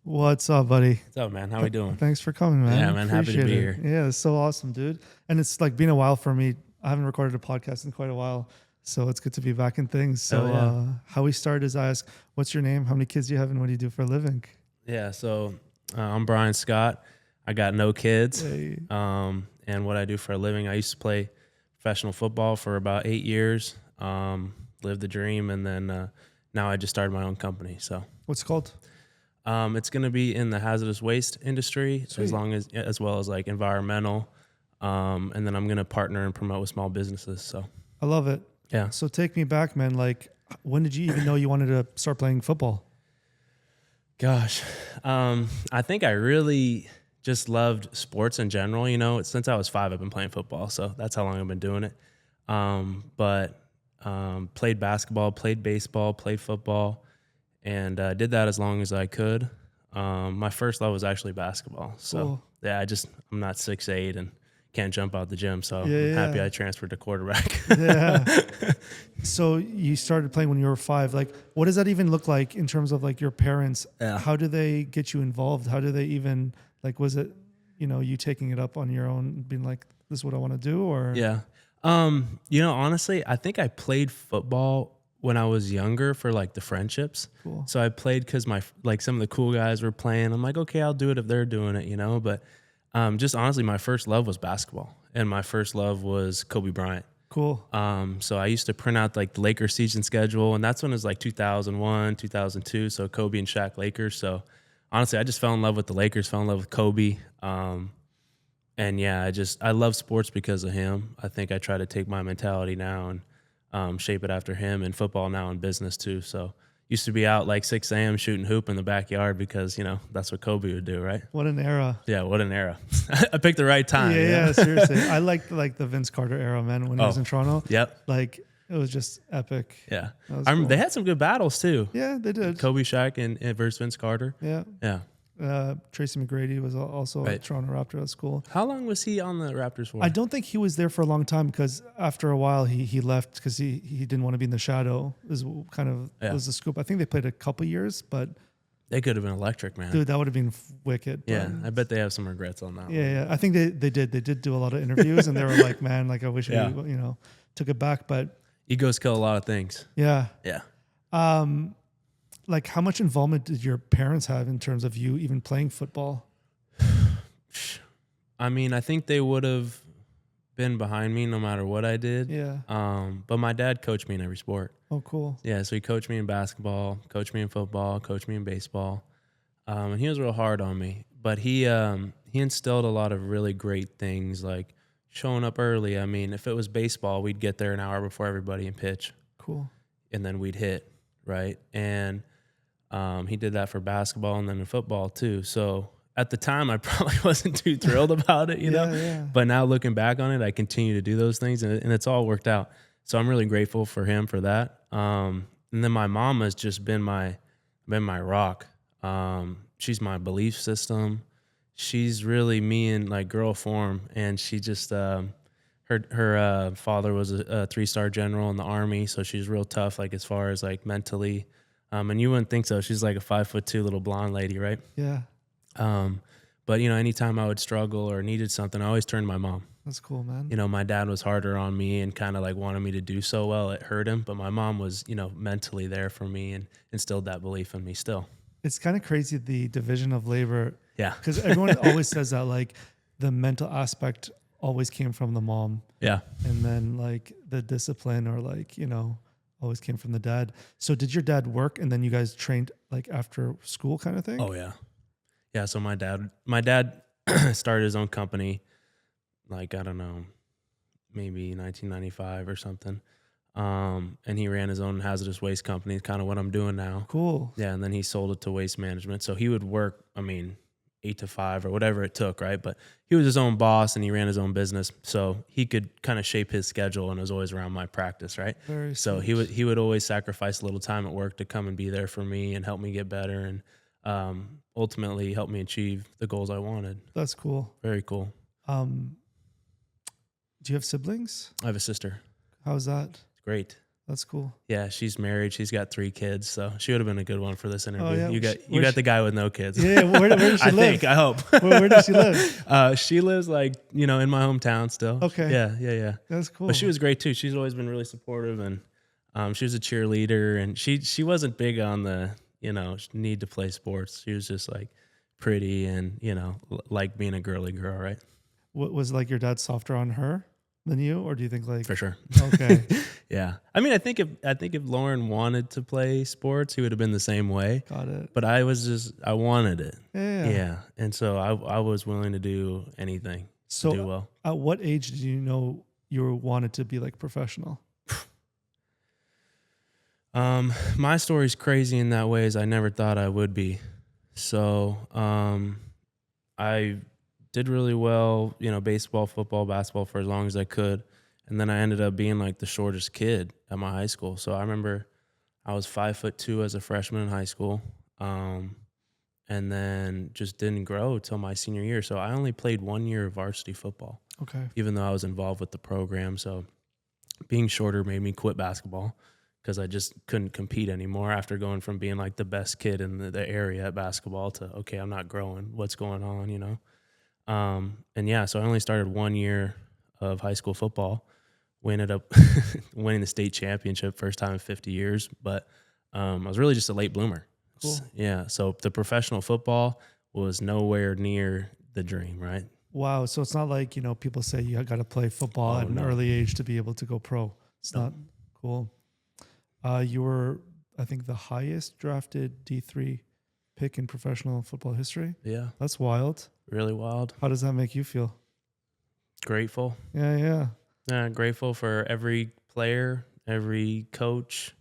What's up, buddy? What's up, man? How we doing? Thanks for coming, man. Yeah, man. Happy to be here. Yeah, it's so awesome, dude. And it's like been a while for me. I haven't recorded a podcast in quite a while, so it's good to be back in things. So, Hell yeah. how we start is I ask, "What's your name? How many kids do you have, and what do you do for a living?" Yeah, so I'm Bryan Scott. I got no kids. Hey. And what I do for a living, I used to play professional football for about 8 years. Lived the dream, and then now I just started my own company. So What's it called? it's going to be in the hazardous waste industry, Sweet. as well as like environmental. And then I'm going to partner and promote with small businesses. So I love it. yeah. So take me back, man. Like, when did you even know you wanted to start playing football? Gosh, I think I really just loved sports in general. You know, since I was 5, I've been playing football, so that's how long I've been doing it. But played basketball, played baseball, played football, and did that as long as I could. My first love was actually basketball. So Cool. yeah, I'm not 6'8" and can't jump out the gym. So Yeah, I'm happy yeah. I transferred to quarterback. Yeah. So you started playing when you were 5. Like, what does that even look like in terms of like your parents? Yeah. How do they get you involved? How do they even like? Was it, you taking it up on your own, being like, "This is what I want to do," or Yeah. Honestly, I think I played football when I was younger for like the friendships. Cool. So I played because some of the cool guys were playing. I'm like, okay, I'll do it if they're doing it. But just honestly, my first love was basketball, and my first love was Kobe Bryant. Cool. So I used to print out like the Lakers season schedule, and that's when it was like 2001, 2002. So Kobe and Shaq Lakers. So honestly, I just fell in love with the Lakers, fell in love with Kobe. And yeah, I love sports because of him. I think I try to take my mentality now and shape it after him, and football now in business too. So used to be out like 6 a.m. shooting hoop in the backyard because, that's what Kobe would do, right? What an era. Yeah, what an era. I picked the right time. Yeah, seriously. I liked like the Vince Carter era, man, when he was in Toronto. Yep. Like, it was just epic. Yeah. That was cool. They had some good battles too. Yeah, they did. Kobe, Shaq, and versus Vince Carter. Yeah. Yeah. Tracy McGrady was also a Right. Toronto Raptor. That's cool. How long was he on the Raptors for? I don't think he was there for a long time because after a while he left because he didn't want to be in the shadow. Is kind of was the scoop. I think they played a couple years, but They could have been electric, man. dude, that would have been wicked. Yeah, but- I bet they have some regrets on that. yeah. I think they did do a lot of interviews, and they were like, man, like I wish Yeah. we took it back, but Egos kill a lot of things. yeah. Yeah. Like, how much involvement did your parents have in terms of you even playing football? I mean, I think they would have been behind me no matter what I did. Yeah. But my dad coached me in every sport. Oh, cool. Yeah, so he coached me in basketball, coached me in football, coached me in baseball. And he was real hard on me. But he instilled a lot of really great things, like showing up early. I mean, if it was baseball, we'd get there an hour before everybody and pitch. Cool. And then we'd hit, right? And he did that for basketball and then in football too. So at the time, I probably wasn't too thrilled about it, you know? Yeah. But now looking back on it, I continue to do those things, and it's all worked out. So I'm really grateful for him for that. And then my mom has just been my rock. She's my belief system. She's really me in like girl form, and she just her father was a 3-star general in the Army, so she's real tough, like as far as like mentally. And you wouldn't think so. She's like a 5'2" little blonde lady, right? Yeah. But anytime I would struggle or needed something, I always turned to my mom. That's cool, man. My dad was harder on me and kind of like wanted me to do so well. It hurt him, but my mom was, mentally there for me and instilled that belief in me still. It's kind of crazy, the division of labor. Yeah. Because everyone always says that, like, the mental aspect always came from the mom. Yeah. And then, like, the discipline or, like, always came from the dad. So did your dad work and then you guys trained, like, after school kind of thing? Oh, yeah. Yeah, so my dad started his own company, like, I don't know, maybe 1995 or something. And he ran his own hazardous waste company, kind of what I'm doing now. Cool. Yeah, and then he sold it to Waste Management. So he would work, 8 to 5 or whatever it took, right? But he was his own boss and he ran his own business. So he could kind of shape his schedule, and it was always around my practice, right? Very So sweet. he would always sacrifice a little time at work to come and be there for me and help me get better, and ultimately help me achieve the goals I wanted. That's cool. Very cool. Do you have siblings? I have a sister. How's that? It's great. That's cool. Yeah, she's married. She's got 3 kids, so she would have been a good one for this interview. Oh, yeah. You got the guy with no kids. Yeah, where does she live? I hope. Where does she live? She lives like, in my hometown still. Okay. Yeah. That's cool. But she was great too. She's always been really supportive, and she was a cheerleader, and she wasn't big on the, need to play sports. She was just like pretty and, like being a girly girl, right? What was like your dad softer on her than you, or do you think like For sure. Okay. Yeah. I mean, I think if Lauren wanted to play sports, he would have been the same way. Got it. But I wanted it. Yeah. And so I was willing to do anything to do well. At what age did you know you wanted to be like professional? My story's crazy in that way, is I never thought I would be. So, I did really well, baseball, football, basketball for as long as I could. And then I ended up being like the shortest kid at my high school. So I remember I was 5'2" as a freshman in high school. And then just didn't grow till my senior year. So I only played 1 year of varsity football. Okay. Even though I was involved with the program. So being shorter made me quit basketball, because I just couldn't compete anymore after going from being like the best kid in the area at basketball to, okay, I'm not growing. What's going on, And yeah, so I only started 1 year of high school football. We ended up winning the state championship first time in 50 years, but I was really just a late bloomer. Cool. Yeah, so the professional football was nowhere near the dream, right? Wow. So it's not like, people say you got to play football at an early age to be able to go pro. It's not cool. You were, I think, the highest drafted D3 pick in professional football history. Yeah. That's wild. Really wild. How does that make you feel? Grateful. Yeah. Grateful for every player, every coach,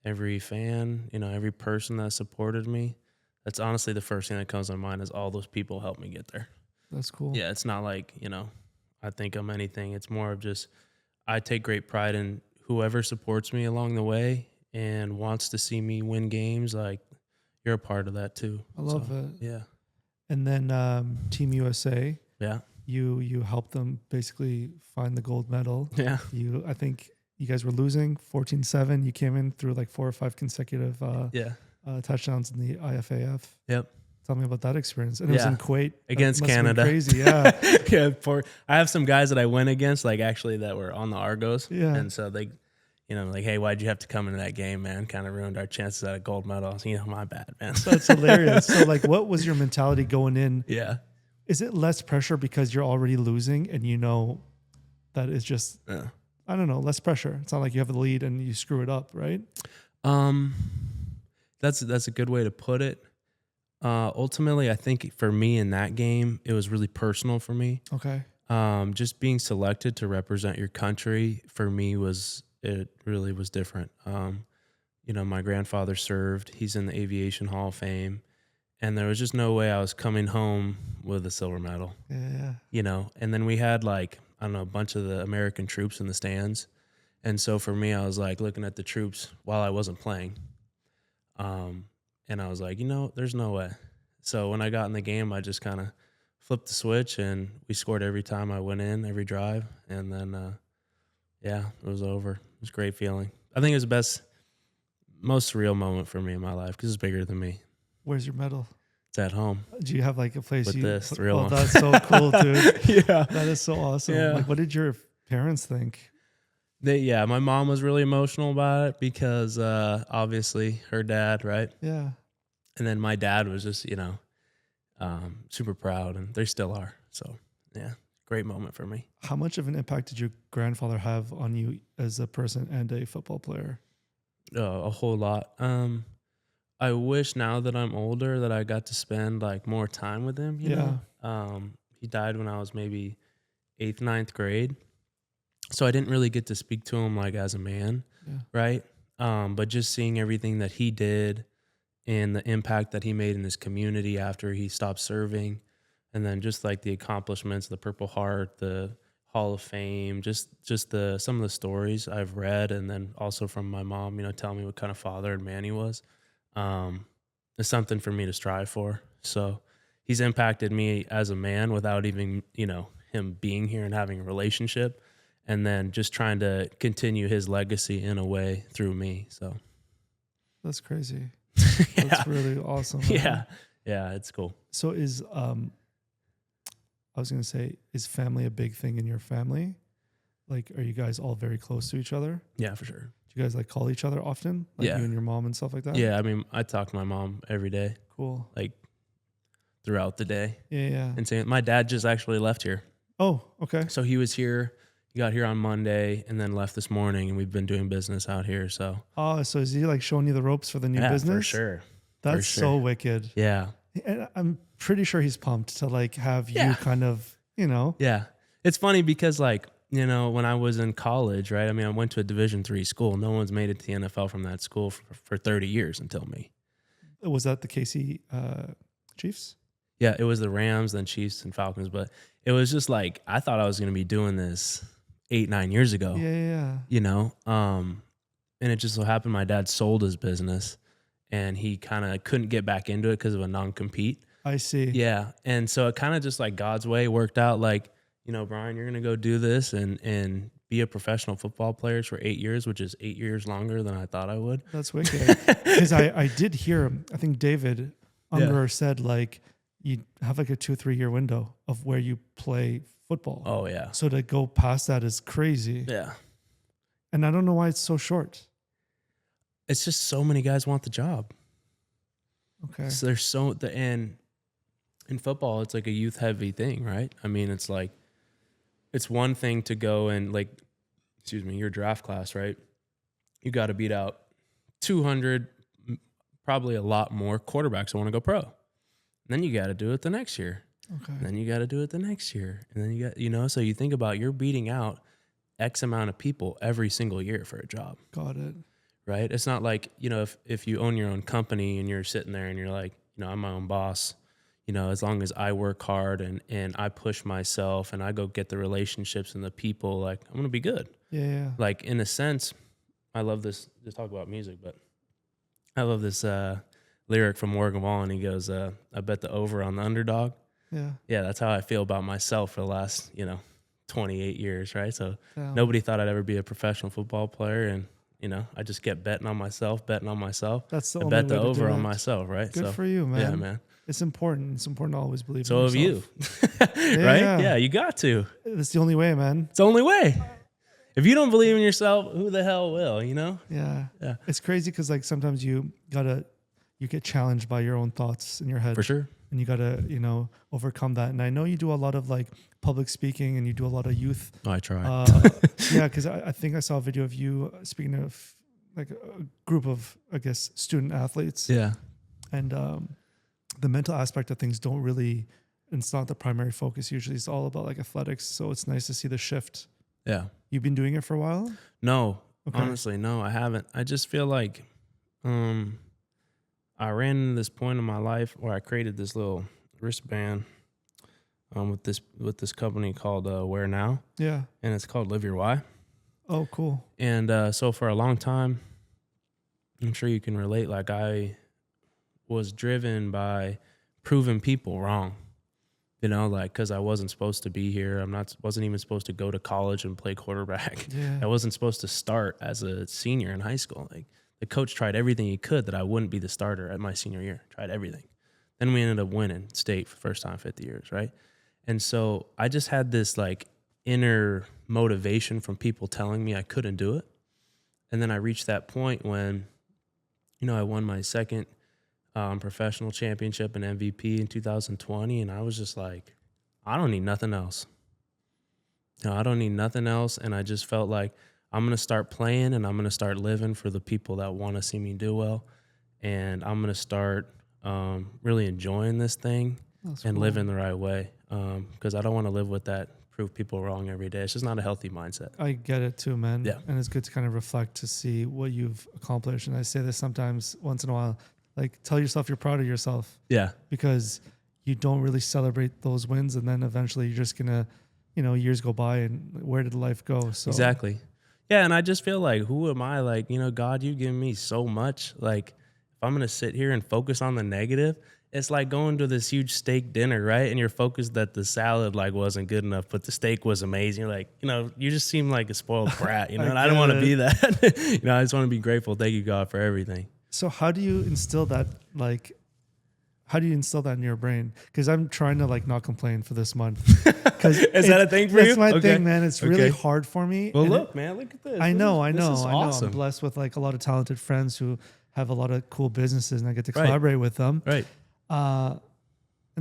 every fan, every person that supported me. That's honestly the first thing that comes to mind, is all those people helped me get there. That's cool. Yeah, it's not like, I think I'm anything. It's more of just, I take great pride in whoever supports me along the way and wants to see me win games. Like, you're a part of that too. I love it. Yeah. And then Team USA. Yeah. You helped them basically find the gold medal. Yeah. I think you guys were losing 14-7. You came in through like 4 or 5 consecutive touchdowns in the IFAF. Yep. Tell me about that experience. And it was in Kuwait. Against Canada. Crazy, yeah. Yeah. I have some guys that I went against, like actually that were on the Argos. Yeah. And so they, like, hey, why'd you have to come into that game, man? Kind of ruined our chances at a gold medal. My bad, man. That's hilarious. So like, what was your mentality going in? Yeah. Is it less pressure because you're already losing and that it's just, I don't know, less pressure? It's not like you have the lead and you screw it up, right? That's a good way to put it. Ultimately, I think for me in that game, it was really personal for me. Okay. Just being selected to represent your country for me it really was different. My grandfather served. He's in the Aviation Hall of Fame. And there was just no way I was coming home with a silver medal. Yeah. And then we had a bunch of the American troops in the stands. And so for me, I was like looking at the troops while I wasn't playing. And I was like, there's no way. So when I got in the game, I just kind of flipped the switch, and we scored every time I went in, every drive. And then, it was over. It was a great feeling. I think it was the best, most surreal moment for me in my life, because it's bigger than me. Where's your medal? It's at home. Do you have like a place with this real one? That's so cool, dude. Yeah, that is so awesome. Yeah. Like, what did your parents think? My mom was really emotional about it because obviously her dad, right? Yeah. And then my dad was just, super proud, and they still are. So yeah, great moment for me. How much of an impact did your grandfather have on you as a person and a football player? A whole lot. I wish now that I'm older that I got to spend more time with him. You know? He died when I was maybe 8th, 9th grade. So I didn't really get to speak to him as a man. Yeah. Right. But just seeing everything that he did and the impact that he made in his community after he stopped serving. And then just the accomplishments, the Purple Heart, the Hall of Fame, just some of the stories I've read. And then also from my mom, telling me what kind of father and man he was. Is something for me to strive for. So he's impacted me as a man without even, him being here and having a relationship. and then just trying to continue his legacy in a way through me. So That's crazy. yeah. That's really awesome. Man. Yeah, it's cool. So I was gonna say, is family a big thing in your family? Like, are you guys all very close to each other? Yeah, for sure. Do you guys like call each other often? Like Yeah. you and your mom and stuff like that? Yeah, I mean, I talk to my mom every day, Cool. like throughout the day. Yeah. And saying my dad just actually left here. Oh, okay. So he was here. He got here on Monday and then left this morning, and we've been doing business out here. So Oh, so is he like showing you the ropes for the new business? for sure. That's so wicked. Yeah. And I'm pretty sure he's pumped to like have you Yeah. kind of, you know. Yeah. It's funny because like, you know, when I was in college, right? I mean, I went to a Division III school. No one's made it to the NFL from that school for 30 years until me. Was that the KC Chiefs? Yeah, it was the Rams, then Chiefs and Falcons. But it was just like, I thought I was going to be doing this 8-9 years ago. Yeah. You know, and it just so happened my dad sold his business and he kind of couldn't get back into it because of a non-compete. I see. Yeah. And so it kind of just like God's way worked out. Like, you know, Bryan, you're going to go do this and be a professional football player for 8 years, which is 8 years longer than I thought I would. That's wicked. Because I did hear, I think David Ungerer said like you have like a 2-3 year window of where you play football. Oh, yeah. So to go past that is crazy. Yeah. And I don't know why it's so short. It's just so many guys want the job. Okay. So there's so, and in football, it's like a youth heavy thing, right? I mean, it's like, it's one thing to go and like, your draft class, right? You got to beat out 200, probably a lot more quarterbacks that want to go pro. And then you got to do it the next year. Okay. And then you got to do it the next year. And then you got, you know, so you think about you're beating out X amount of people every single year for a job. Got it. Right? It's not like, you know, if you own your own company and you're sitting there and you're like, you know, I'm my own boss, you know, as long as I work hard and I push myself and I go get the relationships and the people, like I'm going to be good. Yeah. Like in a sense, I love this, just talk about music, but I love this lyric from Morgan Wallen. He goes, I bet the over on the underdog. Yeah. Yeah, that's how I feel about myself for the last, 28 years, right? So Damn. nobody thought I'd ever be a professional football player, and I just kept betting on myself. That's the I only bet the way to over do on it. myself, right? Good so, for you, man. Yeah, man. It's important. It's important to always believe So in have you, yourself. right? Yeah. Yeah, you got to. It's the only way, man. It's the only way. If you don't believe in yourself, who the hell will, Yeah. Yeah. It's crazy because like sometimes you get challenged by your own thoughts in your head. For sure. And you gotta, overcome that. And I know you do a lot of like public speaking and you do a lot of youth. Oh, I try. Yeah, because I think I saw a video of you speaking of like a group of, I guess, student athletes. Yeah. And the mental aspect of things it's not the primary focus. Usually it's all about like athletics. So it's nice to see the shift. Yeah. You've been doing it for a while? No, Okay. honestly, no, I haven't. I just feel like I ran into this point in my life where I created this little wristband with this company called Wear Now, Yeah. and it's called Live Your Why. Oh, cool. And so for a long time, I'm sure you can relate. Like I was driven by proving people wrong. Like because I wasn't supposed to be here. Wasn't even supposed to go to college and play quarterback. Yeah. I wasn't supposed to start as a senior in high school. Like the coach tried everything he could that I wouldn't be the starter at my senior year. Tried everything. Then we ended up winning state for the first time in 50 years, right? And so I just had this like inner motivation from people telling me I couldn't do it. And then I reached that point when, I won my second professional championship and MVP in 2020. And I was just like, I don't need nothing else. I don't need nothing else. And I just felt like I'm going to start playing and I'm going to start living for the people that want to see me do well. And I'm going to start really enjoying this thing. That's and cool. living the right way. Because I don't want to live with that, prove people wrong every day. It's just not a healthy mindset. I get it too, man. Yeah. And it's good to kind of reflect to see what you've accomplished. And I say this sometimes once in a while, like tell yourself you're proud of yourself Yeah. because you don't really celebrate those wins. And then eventually you're just going to, years go by and where did life go? So Exactly. Yeah. And I just feel like, who am I? Like, God, you've given me so much. Like, if I'm going to sit here and focus on the negative it's like going to this huge steak dinner, right? And you're focused that the salad like wasn't good enough, but the steak was amazing. You're like, you just seem like a spoiled brat, and I don't want to be that. I just want to be grateful. Thank you, God, for everything. So how do you instill that, how do you instill that in your brain? Because I'm trying to not complain for this month. Is that a thing for you? That's my thing, man. It's really hard for me. Well, look, man, look at this. I know. This is awesome. I'm blessed with a lot of talented friends who have a lot of cool businesses, and I get to collaborate with them. Right. And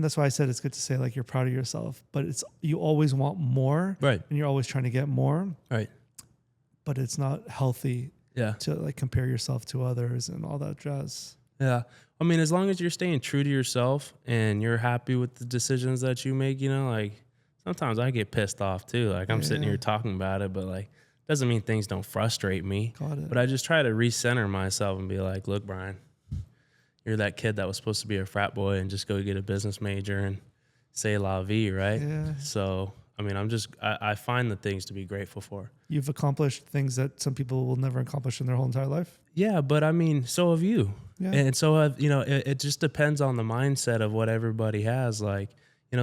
that's why I said it's good to say you're proud of yourself, but you always want more, right? And you're always trying to get more, right? But it's not healthy, to compare yourself to others and all that jazz. Yeah. I mean, as long as you're staying true to yourself and you're happy with the decisions that you make, sometimes I get pissed off too. I'm sitting here talking about it, but doesn't mean things don't frustrate me. Got it. But I just try to recenter myself and be like, look, Bryan, you're that kid that was supposed to be a frat boy and just go get a business major and say la vie, right? Yeah. So, I mean, I find the things to be grateful for. You've accomplished things that some people will never accomplish in their whole entire life. Yeah, but I mean, so have you. Yeah. And so, it just depends on the mindset of what everybody has.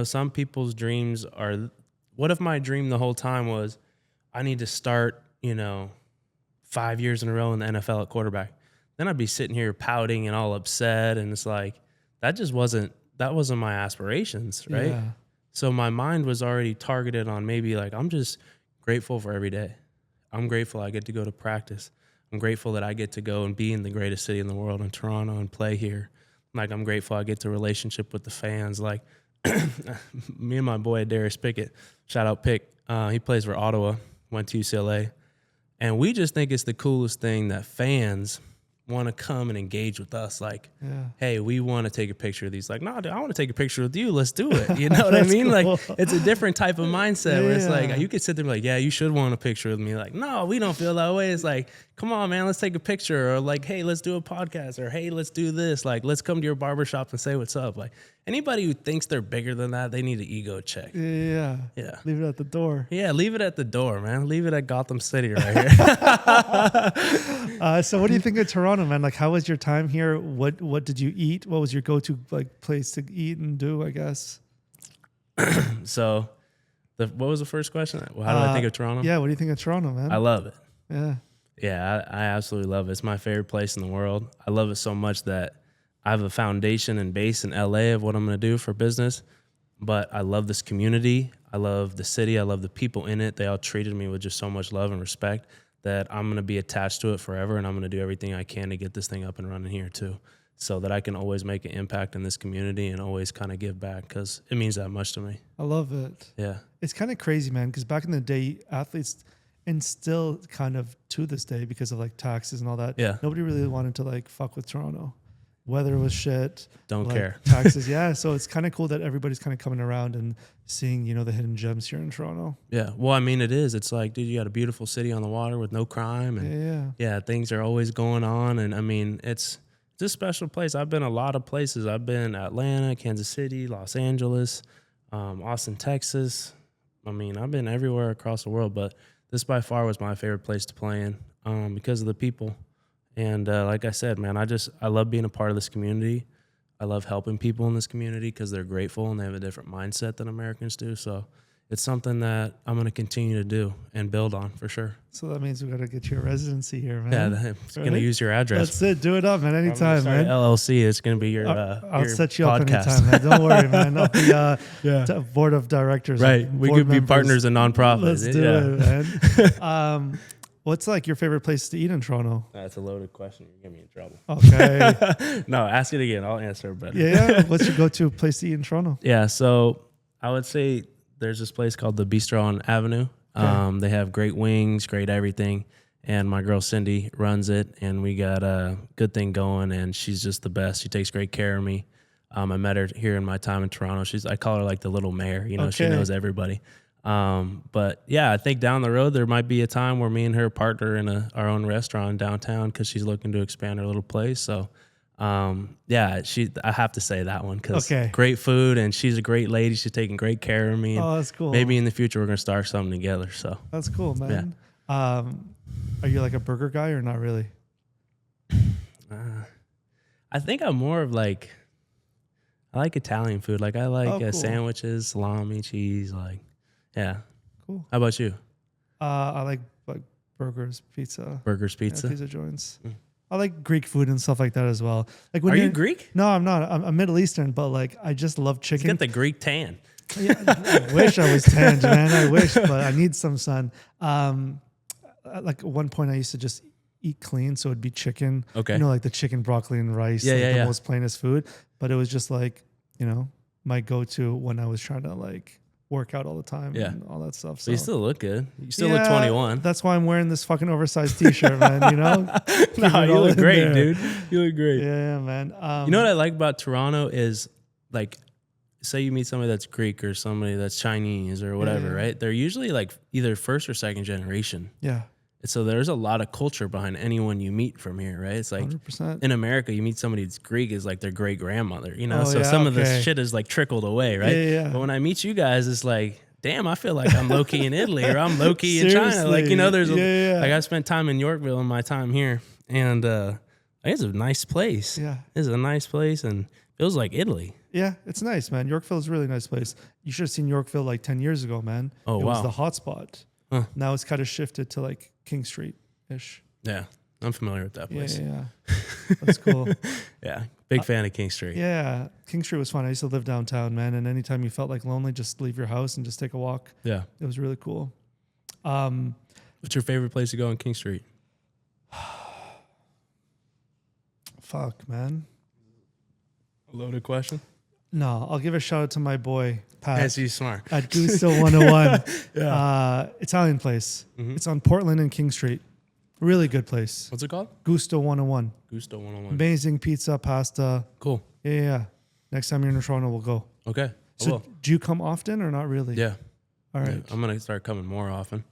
Some people's dreams are, what if my dream the whole time was, I need to start, 5 years in a row in the NFL at quarterback. Then I'd be sitting here pouting and all upset. And it's that wasn't my aspirations, right? Yeah. So my mind was already targeted on maybe I'm just grateful for every day. I'm grateful I get to go to practice. I'm grateful that I get to go and be in the greatest city in the world, in Toronto, and play here. I'm grateful I get to relationship with the fans. Me and my boy Darius Pickett, shout out Pick. He plays for Ottawa, went to UCLA, and we just think it's the coolest thing that fans want to come and engage with us. Hey, we want to take a picture of these. No, dude, I want to take a picture with you. Let's do it. You know what I mean? Cool. It's a different type of mindset where it's you could sit there and be you should want a picture with me. No, we don't feel that way. It's come on, man, let's take a picture. Or hey, let's do a podcast. Or hey, let's do this. Let's come to your barbershop and say what's up. Anybody who thinks they're bigger than that, they need an ego check. Yeah. Leave it at the door. Yeah, leave it at the door, man. Leave it at Gotham City right here. So what do you think of Toronto, man? How was your time here? What did you eat? What was your go-to place to eat and do, I guess? So what was the first question? How do I think of Toronto? Yeah, what do you think of Toronto, man? I love it. Yeah. Yeah, I absolutely love it. It's my favorite place in the world. I love it so much that I have a foundation and base in LA of what I'm going to do for business, but I love this community. I love the city. I love the people in it. They all treated me with just so much love and respect that I'm going to be attached to it forever, and I'm going to do everything I can to get this thing up and running here too, so that I can always make an impact in this community and always kind of give back, because it means that much to me. I love it. Yeah. It's kind of crazy, man, because back in the day, athletes, and still kind of to this day because of taxes and all that, nobody really wanted to fuck with Toronto. Weather was shit. Don't care. Taxes, yeah. So it's kind of cool that everybody's kind of coming around and seeing, the hidden gems here in Toronto. Yeah. Well, I mean, it is. It's dude, you got a beautiful city on the water with no crime. And yeah, things are always going on. And I mean, it's a special place. I've been a lot of places. I've been Atlanta, Kansas City, Los Angeles, Austin, Texas. I mean, I've been everywhere across the world, but this by far was my favorite place to play in because of the people. And like I said, man, I love being a part of this community. I love helping people in this community because they're grateful and they have a different mindset than Americans do. So it's something that I'm going to continue to do and build on for sure. So that means we got to get you a residency here, man. Yeah, I'm going to use your address. That's it. Do it up, man. Anytime, man. LLC. It's going to be your I'll your set you podcast. up anytime, man. Don't worry, man. I'll be board of directors. Right. We could be partners in nonprofits. Let's do it, man. What's your favorite place to eat in Toronto? That's a loaded question. You're getting me in trouble. Okay. No, ask it again. I'll answer. But yeah. What's your go-to place to eat in Toronto? Yeah. So I would say there's this place called the Bistro on Avenue. Okay. They have great wings, great everything. And my girl Cindy runs it, and we got a good thing going, and she's just the best. She takes great care of me. I met her here in my time in Toronto. I call her the little mayor. She knows everybody. But yeah, I think down the road there might be a time where me and her partner in our own restaurant downtown because she's looking to expand her little place. So yeah, I have to say that one because great food, and she's a great lady. She's taking great care of me. Oh, that's cool. Maybe in the future we're gonna start something together. So that's cool, man. Yeah. Are you a burger guy or not really? I think I'm more of I like Italian food. Like I like cool. sandwiches, salami, cheese. Like, yeah. Cool. How about you? I like burgers, pizza. Burgers, Yeah, pizza. pizza joints. I like Greek food and stuff like that as well. Like Are you Greek? No, I'm not. I'm Middle Eastern, but like I just love chicken. You got the Greek tan. Yeah, I wish I was tanned, man. I wish, but I need some sun. Like at one point, I used to just eat clean, so it'd be chicken. Okay. You know, like the chicken, broccoli, and rice. Yeah, like yeah, the yeah. most plainest food. But it was just like, you know, my go-to when I was trying to like work out all the time Yeah. and all that stuff. So So you still look good. You still look Yeah, 21. That's why I'm wearing this fucking oversized T-shirt, man. You know? No, Keeping it you all look in great, there. dude. You look great. Yeah, man. You know what I like about Toronto is like, say you meet somebody that's Greek or somebody that's Chinese or whatever, Yeah. right? They're usually like either first or second generation. Yeah, So there's a lot of culture behind anyone you meet from here, right? It's like 100%. in America, you meet somebody that's Greek is like their great grandmother, you know? Oh, So yeah, some of okay. this shit is like trickled away, right? Yeah. But when I meet you guys, it's like, damn, I feel like I'm low key in Italy or I'm low key in China. Like, you know, there's like I spent time in Yorkville in my time here, and it's a nice place. Yeah. It's a nice place and feels like Italy. Yeah, it's nice, man. Yorkville is a really nice place. You should have seen Yorkville like 10 years ago, man. Oh, it was wow. the hot spot. Huh. Now it's kind of shifted to like King Street-ish. Yeah, I'm familiar with that place. Yeah. That's cool. Yeah, big fan of King Street. Yeah, King Street was fun. I used to live downtown, man. And anytime you felt like lonely, just leave your house and just take a walk. Yeah. It was really cool. What's your favorite place to go on King Street? Fuck, man. A loaded question. No, I'll give a shout out to my boy, Pat. Yes, he's smart. At Gusto 101. Yeah. Italian place. Mhm. It's on Portland and King Street. Really good place. What's it called? Gusto 101. Gusto 101. Amazing pizza, pasta. Cool. Yeah. Next time you're in Toronto, we'll go. Okay. I So will. do you come often or not really? Yeah. All right. Yeah, I'm gonna start coming more often.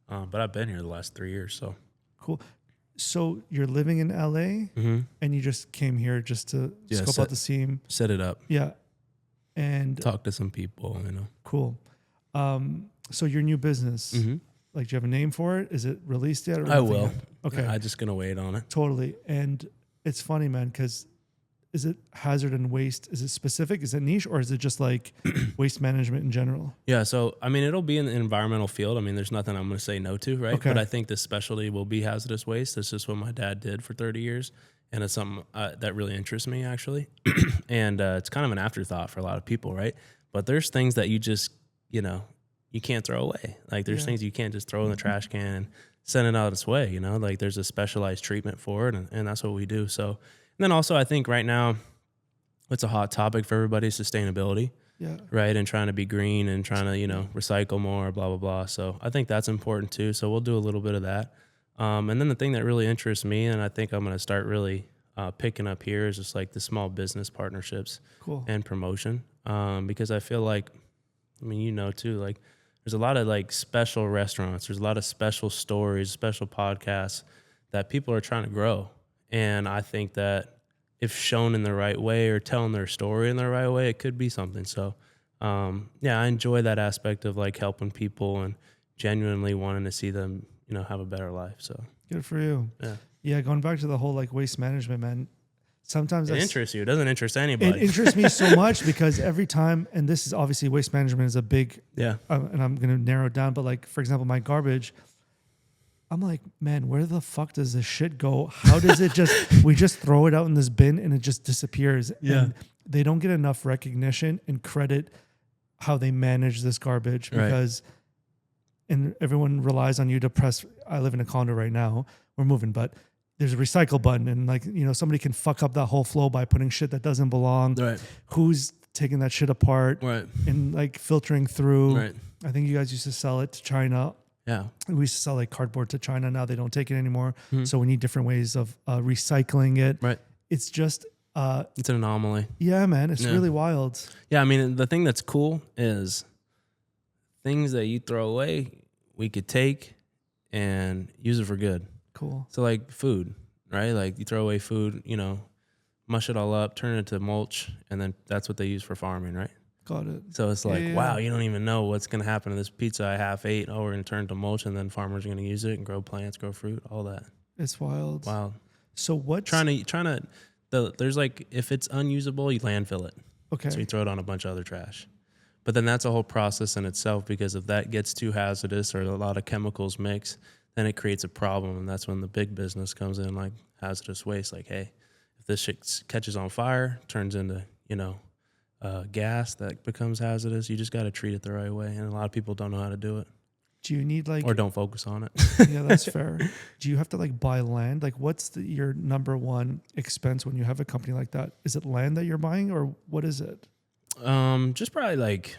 But I've been here the last 3 years, so. Cool. So you're living in LA and you just came here just to Yeah, scope out the scene. Set it up. Yeah. And Talk to some people, you know. cool. So your new business, like, do you have a name for it? Is it released yet? Or I nothing will. yet? Okay. I'm just gonna wait on it. Totally. And it's funny, man, because is it hazard and waste? Is it specific? Is it niche? Or is it just like waste management in general? Yeah, so I mean, it'll be in the environmental field. I mean, there's nothing I'm going to say no to, right? Okay. But I think the specialty will be hazardous waste. That's just what my dad did for 30 years, and it's something that really interests me actually. And it's kind of an afterthought for a lot of people, right? But there's things that you just, you know, you can't throw away. Like there's things you can't just throw in the trash can and send it out its way. You know, like there's a specialized treatment for it, and that's what we do. So. And then also, I think right now, it's a hot topic for everybody, sustainability, Yeah. right? And trying to be green and trying to, you know, recycle more, blah, blah, blah. So I think that's important too. So we'll do a little bit of that. And then the thing that really interests me, and I think I'm going to start really picking up here, is just like the small business partnerships Cool. and promotion. Because I feel like, I mean, you know, too, like there's a lot of like special restaurants, there's a lot of special stories, special podcasts that people are trying to grow. And I think that if shown in the right way or telling their story in the right way, it could be something. So, yeah, I enjoy that aspect of like helping people and genuinely wanting to see them, you know, have a better life. So Good for you. yeah, Yeah. Going back to the whole like waste management, man. Sometimes it interests you. It doesn't interest it anybody. interests me so much because every time, and this is obviously waste management is a big, Yeah. and I'm going to narrow it down, but like, for example, my garbage, I'm like, man, where the fuck does this shit go? How does it we just throw it out in this bin and it just disappears. Yeah. And they don't get enough recognition and credit how they manage this garbage because, and everyone relies on you to press. I live in a condo right now. We're moving, but there's a recycle button and like, you know, somebody can fuck up that whole flow by putting shit that doesn't belong. Right. Who's taking that shit apart Right. and like filtering through. Right. I think you guys used to sell it to China. Yeah. We used to sell like cardboard to China. Now they don't take it anymore. So we need different ways of recycling it. Right. It's just, It's an anomaly. yeah, man, it's really wild. Yeah. I mean, the thing that's cool is things that you throw away, we could take and use it for good. Cool. So like food, right? Like you throw away food, you know, mush it all up, turn it into mulch, and then that's what they use for farming, right? Got it. So it's like, Yeah. wow, you don't even know what's going to happen to this pizza I half ate. Oh, we're going to turn it to mulch, and then farmers are going to use it and grow plants, grow fruit, all that. It's wild. Wow. So what? There's like, if it's unusable, you landfill it. Okay. So you throw it on a bunch of other trash. But then that's a whole process in itself, because if that gets too hazardous or a lot of chemicals mix, then it creates a problem. And that's when the big business comes in, like hazardous waste. Like, hey, if this shit catches on fire, turns into, gas that becomes hazardous, you just got to treat it the right way. And a lot of people don't know how to do it. Do you need like, or don't focus on it. yeah, that's fair. Do you have to like buy land? Like what's your number one expense when you have a company like that? Is it land that you're buying or what is it? Just probably like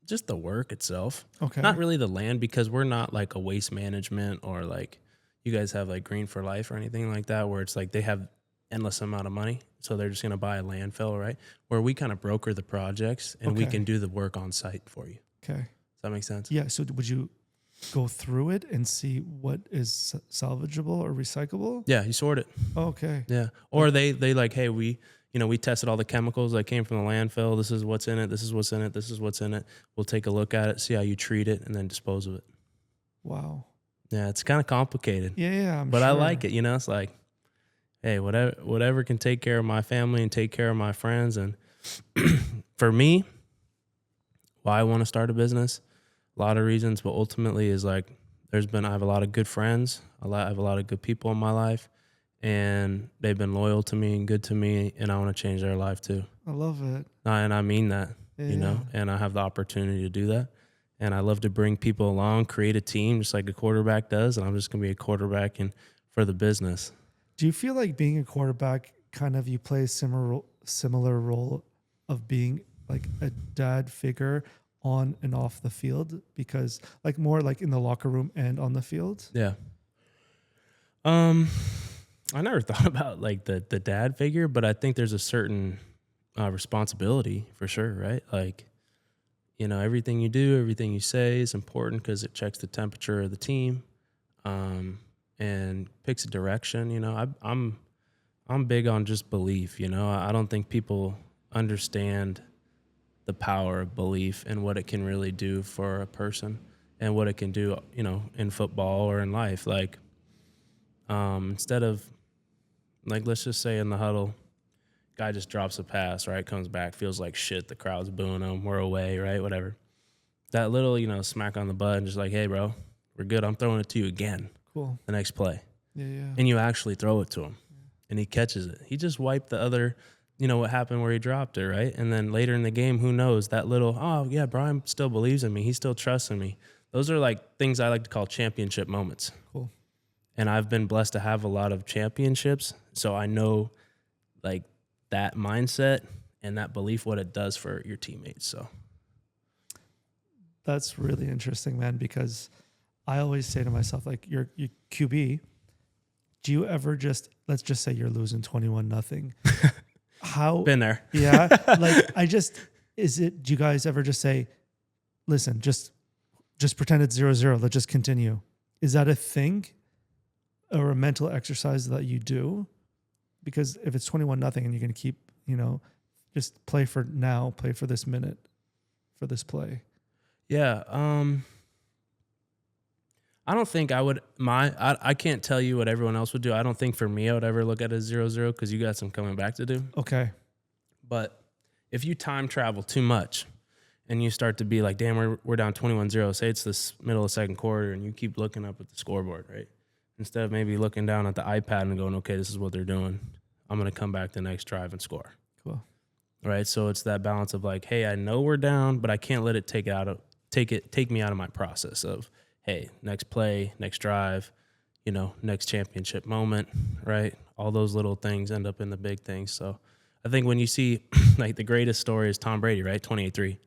just the work itself. Okay. Not really the land, because we're not like a waste management or like you guys have like Green for Life or anything like that, where it's like they have endless amount of money, so they're just going to buy a landfill, right? Where we kind of broker the projects and we can do the work on site for you. Okay. Does that make sense? Yeah. So would you go through it and see what is salvageable or recyclable? Yeah, you sort it. Okay. Yeah. Or they like, hey, we tested all the chemicals that came from the landfill. This is what's in it. This is what's in it. This is what's in it. We'll take a look at it, see how you treat it, and then dispose of it. Wow. Yeah, it's kind of complicated. Yeah, but I like it. It's like, hey, whatever can take care of my family and take care of my friends. And for me, why I want to start a business, a lot of reasons, but ultimately is like I have a lot of good friends. I have a lot of good people in my life, and they've been loyal to me and good to me, and I want to change their life too. I love it. And I mean that, Yeah. and I have the opportunity to do that. And I love to bring people along, create a team just like a quarterback does, and I'm just going to be a quarterback for the business. Do you feel like being a quarterback kind of you play a similar role of being like a dad figure on and off the field, because like more like in the locker room and on the field? Yeah. I never thought about like the dad figure, but I think there's a certain responsibility for sure, right? Like, everything you do, everything you say is important because it checks the temperature of the team, and picks a direction. I'm big on just belief. I don't think people understand the power of belief and what it can really do for a person and what it can do, in football or in life. Like, instead of like, let's just say in the huddle, guy just drops a pass, right? Comes back, feels like shit. The crowd's booing him. We're away, right? Whatever. That little, smack on the butt and just like, hey, bro, we're good. I'm throwing it to you again. Cool. The next play. Yeah. And you actually throw it to him, and he catches it. He just wiped the other, what happened where he dropped it, right? And then later in the game, who knows? That little, oh, yeah, Bryan still believes in me. He still trusts in me. Those are like things I like to call championship moments. Cool. And I've been blessed to have a lot of championships, so I know like that mindset and that belief, what it does for your teammates. So that's really interesting, man, because I always say to myself, like, your QB, do you ever let's just say you're losing 21-0. How? Been there. Yeah. Like, do you guys ever just say, listen, just pretend it's 0-0. Let's just continue. Is that a thing or a mental exercise that you do? Because if it's 21-0 and you're going to keep, just play for now, play for this minute, for this play. Yeah. I don't think I would, I can't tell you what everyone else would do. I don't think for me, I would ever look at it as 0-0 because you got some coming back to do. Okay. But if you time travel too much and you start to be like, damn, we're down 21-0, say it's the middle of second quarter, and you keep looking up at the scoreboard, right? Instead of maybe looking down at the iPad and going, okay, this is what they're doing. I'm going to come back the next drive and score. Cool. Right? So it's that balance of like, hey, I know we're down, but I can't let it take me out of my process of, hey, next play, next drive, next championship moment, right? All those little things end up in the big things. So I think when you see like the greatest story is Tom Brady, right? 28-3.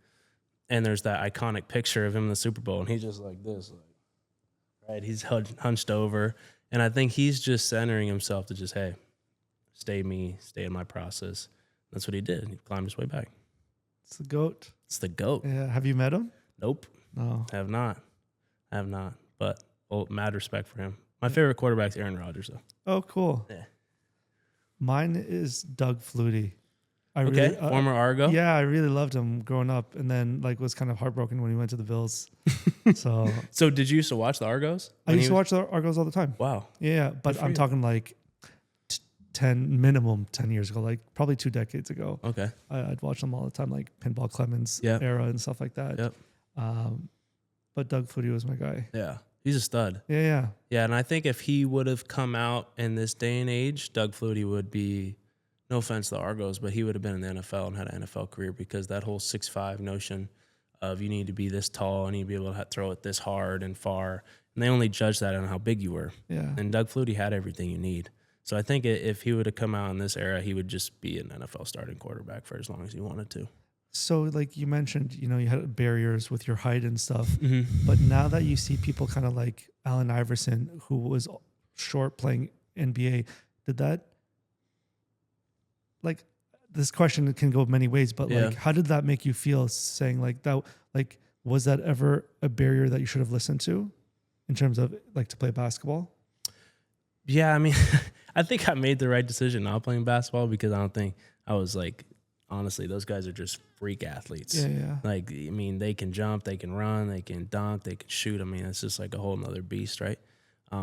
And there's that iconic picture of him in the Super Bowl, and he's just like this, right? He's hunched over. And I think he's just centering himself to just, hey, stay me, stay in my process. That's what he did. He climbed his way back. It's the GOAT. It's the GOAT. Yeah. Have you met him? Nope. No. Have not. But mad respect for him. My favorite quarterback's Aaron Rodgers, though. Oh, cool. Yeah. Mine is Doug Flutie. Former Argo. Yeah, I really loved him growing up, and then was kind of heartbroken when he went to the Bills. So did you used to watch the Argos? I used to watch the Argos all the time. Wow. Yeah, but I'm talking like minimum 10 years ago, like probably 2 decades ago. Okay. I'd watch them all the time, like Pinball Clemens Yep. era and stuff like that. Yep. But Doug Flutie was my guy. Yeah. He's a stud. Yeah. Yeah, and I think if he would have come out in this day and age, Doug Flutie would be, no offense to the Argos, but he would have been in the NFL and had an NFL career, because that whole 6'5" notion of you need to be this tall and you need to be able to throw it this hard and far, and they only judge that on how big you were. Yeah. And Doug Flutie had everything you need. So I think if he would have come out in this era, he would just be an NFL starting quarterback for as long as he wanted to. So like you mentioned, you had barriers with your height and stuff, Mm-hmm. but now that you see people kind of like Allen Iverson, who was short playing NBA, did that, like, this question can go many ways, but like, how did that make you feel, saying like that, like, was that ever a barrier that you should have listened to in terms of like to play basketball? Yeah, I mean, I think I made the right decision not playing basketball, because I don't think I was like, honestly, those guys are just freak athletes. Yeah. Like, I mean, they can jump, they can run, they can dunk, they can shoot. I mean, it's just like a whole nother beast, right?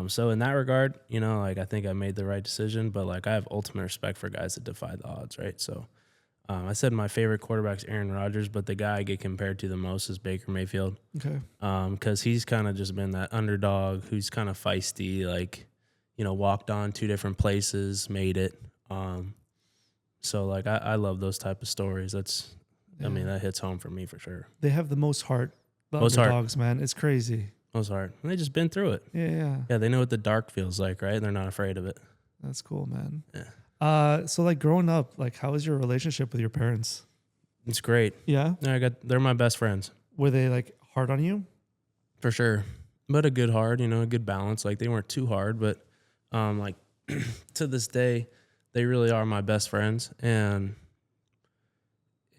So in that regard, like, I think I made the right decision, but like, I have ultimate respect for guys that defy the odds, right? So I said my favorite quarterback's Aaron Rodgers, but the guy I get compared to the most is Baker Mayfield. Okay. Because he's kind of just been that underdog who's kind of feisty, like, walked on 2 different places, made it. So like, I love those type of stories. I mean, that hits home for me for sure. They have the most heart. The Most heart. underdogs, man. It's crazy. Most hard. And they just been through it. Yeah. Yeah, they know what the dark feels like, right? They're not afraid of it. That's cool, man. Yeah. So like growing up, like how was your relationship with your parents? It's great. Yeah. They're my best friends. Were they like hard on you? For sure. But a good hard, a good balance. Like, they weren't too hard, but like to this day, they really are my best friends, and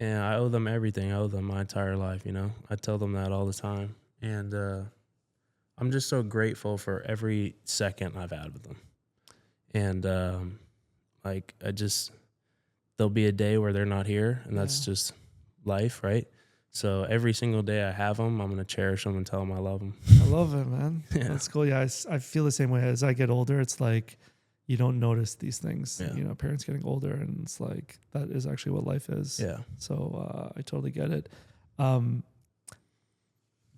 I owe them everything. I owe them my entire life, I tell them that all the time. And I'm just so grateful for every second I've had with them. And like, there'll be a day where they're not here, and that's just life, right? So every single day I have them, I'm going to cherish them and tell them I love them. I love it, man. Yeah. That's cool. Yeah, I feel the same way. As I get older, it's like you don't notice these things. Yeah. Parents getting older, and it's like that is actually what life is. Yeah. So I totally get it.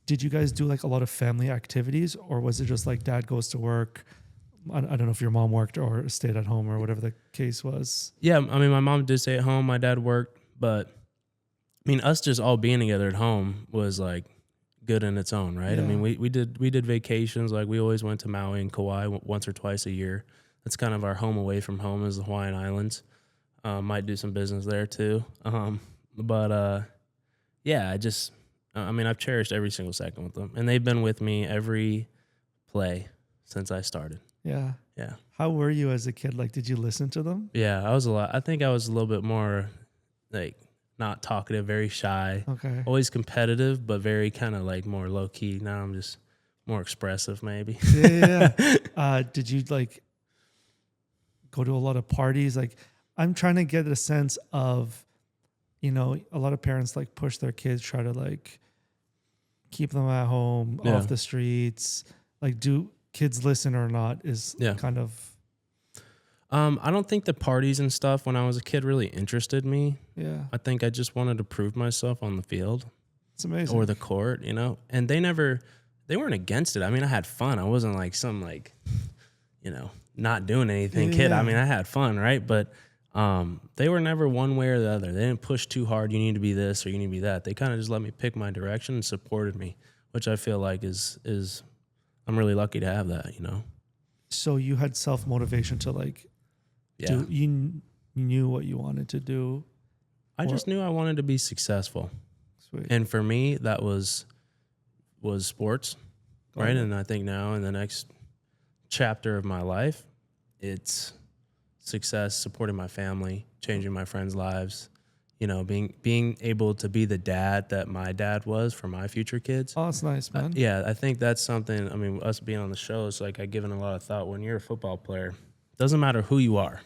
Did you guys do like a lot of family activities, or was it just like dad goes to work? I don't know if your mom worked or stayed at home or whatever the case was. Yeah, I mean, my mom did stay at home. My dad worked, but I mean, us just all being together at home was like good in its own, right? Yeah. I mean, we did vacations. Like, we always went to Maui and Kauai once or twice a year. That's kind of our home away from home, is the Hawaiian Islands. Might do some business there too. Yeah, I've cherished every single second with them, and they've been with me every play since I started. Yeah. Yeah. How were you as a kid? Like, did you listen to them? Yeah, I think I was a little bit more like not talkative, very shy. Okay. Always competitive, but very kind of like more low key. Now I'm just more expressive, maybe. Yeah. Did you like go to a lot of parties? Like, I'm trying to get a sense of, a lot of parents like push their kids, try to like keep them at home, off the streets. Like, do kids listen or not is kind of. I don't think the parties and stuff when I was a kid really interested me. Yeah. I think I just wanted to prove myself on the field. It's amazing. Or the court, and they weren't against it. I mean, I had fun. I wasn't like some like, not doing anything kid. I mean, I had fun, right? But they were never one way or the other. They didn't push too hard. You need to be this or you need to be that. They kind of just let me pick my direction and supported me, which I feel like is I'm really lucky to have that, So you had self-motivation to like, you knew what you wanted to do. I just knew I wanted to be successful. Sweet. And for me, that was sports, right? And I think now in the next chapter of my life, it's success, supporting my family, changing my friends' lives, being able to be the dad that my dad was for my future kids. Oh, that's nice, man. I think that's something, I mean, us being on the show, it's like I've given a lot of thought. When you're a football player, doesn't matter who you are.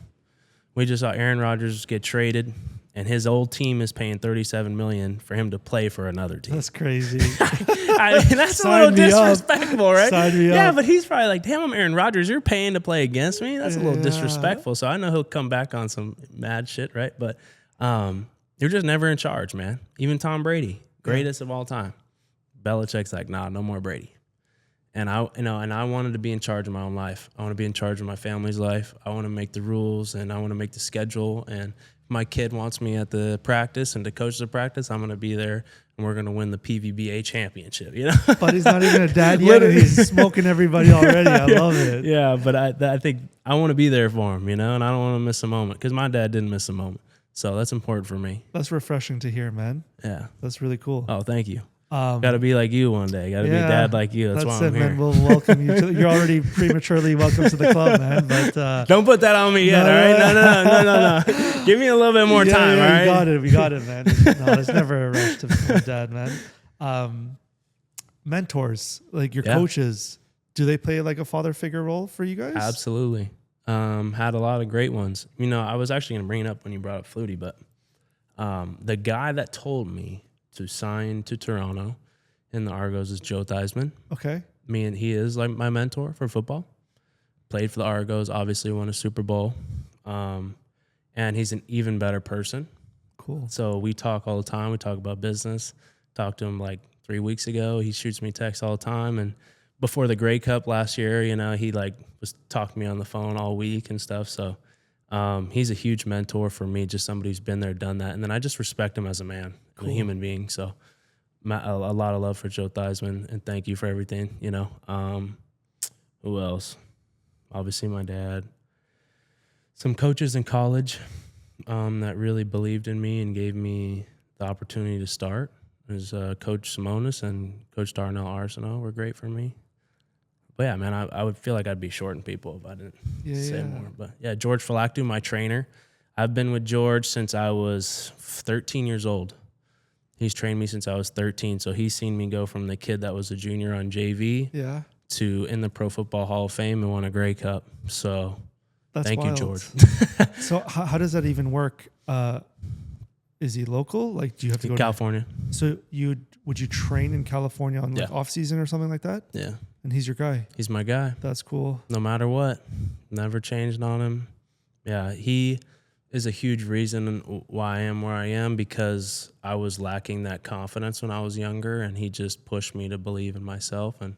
We just saw Aaron Rodgers get traded, and his old team is paying $37 million for him to play for another team. That's crazy. I mean, that's a little disrespectful, right? Sign me yeah, up. but he's probably like, damn, I'm Aaron Rodgers. You're paying to play against me? That's a little Yeah. disrespectful. So I know he'll come back on some mad shit, right? But you're just never in charge, man. Even Tom Brady, greatest of all time. Belichick's like, nah, no more Brady. And I wanted to be in charge of my own life. I want to be in charge of my family's life. I want to make the rules, and I want to make the schedule. And if my kid wants me at the practice and to coach the practice, I'm going to be there, and we're going to win the PVBA championship. You know, But he's not even a dad yet, and he's smoking everybody already. I love it. Yeah, but I think I want to be there for him, you know, and I don't want to miss a moment because my dad didn't miss a moment. So that's important for me. That's refreshing to hear, man. Yeah. That's really cool. Oh, thank you. Got to be like you one day. Got to be a Yeah, dad like you. That's why I'm here. man. We'll welcome you. You're already prematurely welcome to the club, man. But don't put that on me yet, all right? No. Give me a little bit more time, all right? We got it, man. No, there's never a rush to become a dad, man. Mentors, like your coaches, do they play like a father figure role for you guys? Absolutely. Had a lot of great ones. You know, I was actually going to bring it up when you brought up Flutie, but the guy that told me to sign to Toronto in the Argos is Joe Theismann. Okay. He is like my mentor for football. Played for the Argos, obviously won a Super Bowl. And he's an even better person. Cool. So we talk all the time. We talk about business. Talked to him like 3 weeks ago. He shoots me texts all the time. And before the Grey Cup last year, you know, he like was talking to me on the phone all week and stuff. So he's a huge mentor for me, just somebody who's been there, done that. And then I just respect him as a man, a human being. So a lot of love for Joe Theismann, and thank you for everything, you know. Who else? Obviously my dad. Some coaches in college that really believed in me and gave me the opportunity to start. There's Coach Simonis and Coach Darnell Arsenault were great for me. But yeah, man, I would feel like I'd be shorting people if I didn't say more. But yeah, George Phylactou, my trainer. I've been with George since I was 13 years old. He's trained me since I was 13. So he's seen me go from the kid that was a junior on JV to in the Pro Football Hall of Fame and won a Grey Cup. So thank you, George. So how does that even work? Is he local? Like, do you have to go to California? So would you train in California on like off season or something like that? Yeah. And he's your guy. He's my guy. That's cool. No matter what. Never changed on him. Yeah, he is a huge reason why I am where I am, because I was lacking that confidence when I was younger, and he just pushed me to believe in myself. And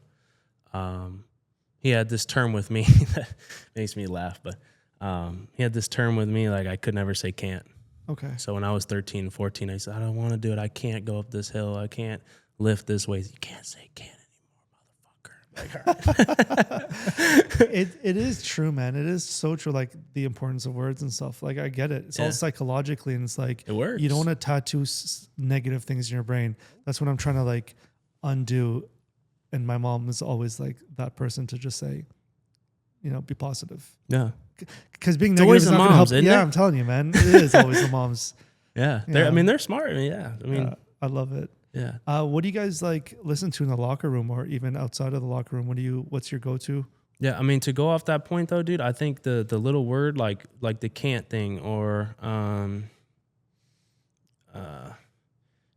he had this term with me that makes me laugh, but he had this term with me like I could never say can't. Okay. So when I was 13, 14, I said, I don't want to do it. I can't go up this hill. I can't lift this weight. You can't say can't anymore, motherfucker. Like, It is true, man. It is so true. Like the importance of words and stuff. Like I get it. It's all psychologically, and it's like it works. You don't want to tattoo negative things in your brain. That's what I'm trying to like undo. And my mom is always like that person to just say, you know, be positive. Yeah. Because being it's negative always is the not moms, help. isn't it? I'm telling you, man. It is always the moms. Yeah. Yeah. I mean, they're smart. I mean, I love it. Yeah. What do you guys like listen to in the locker room or even outside of the locker room? What's your go-to? Yeah. I mean, to go off that point though, dude, I think the little word like the can't thing, or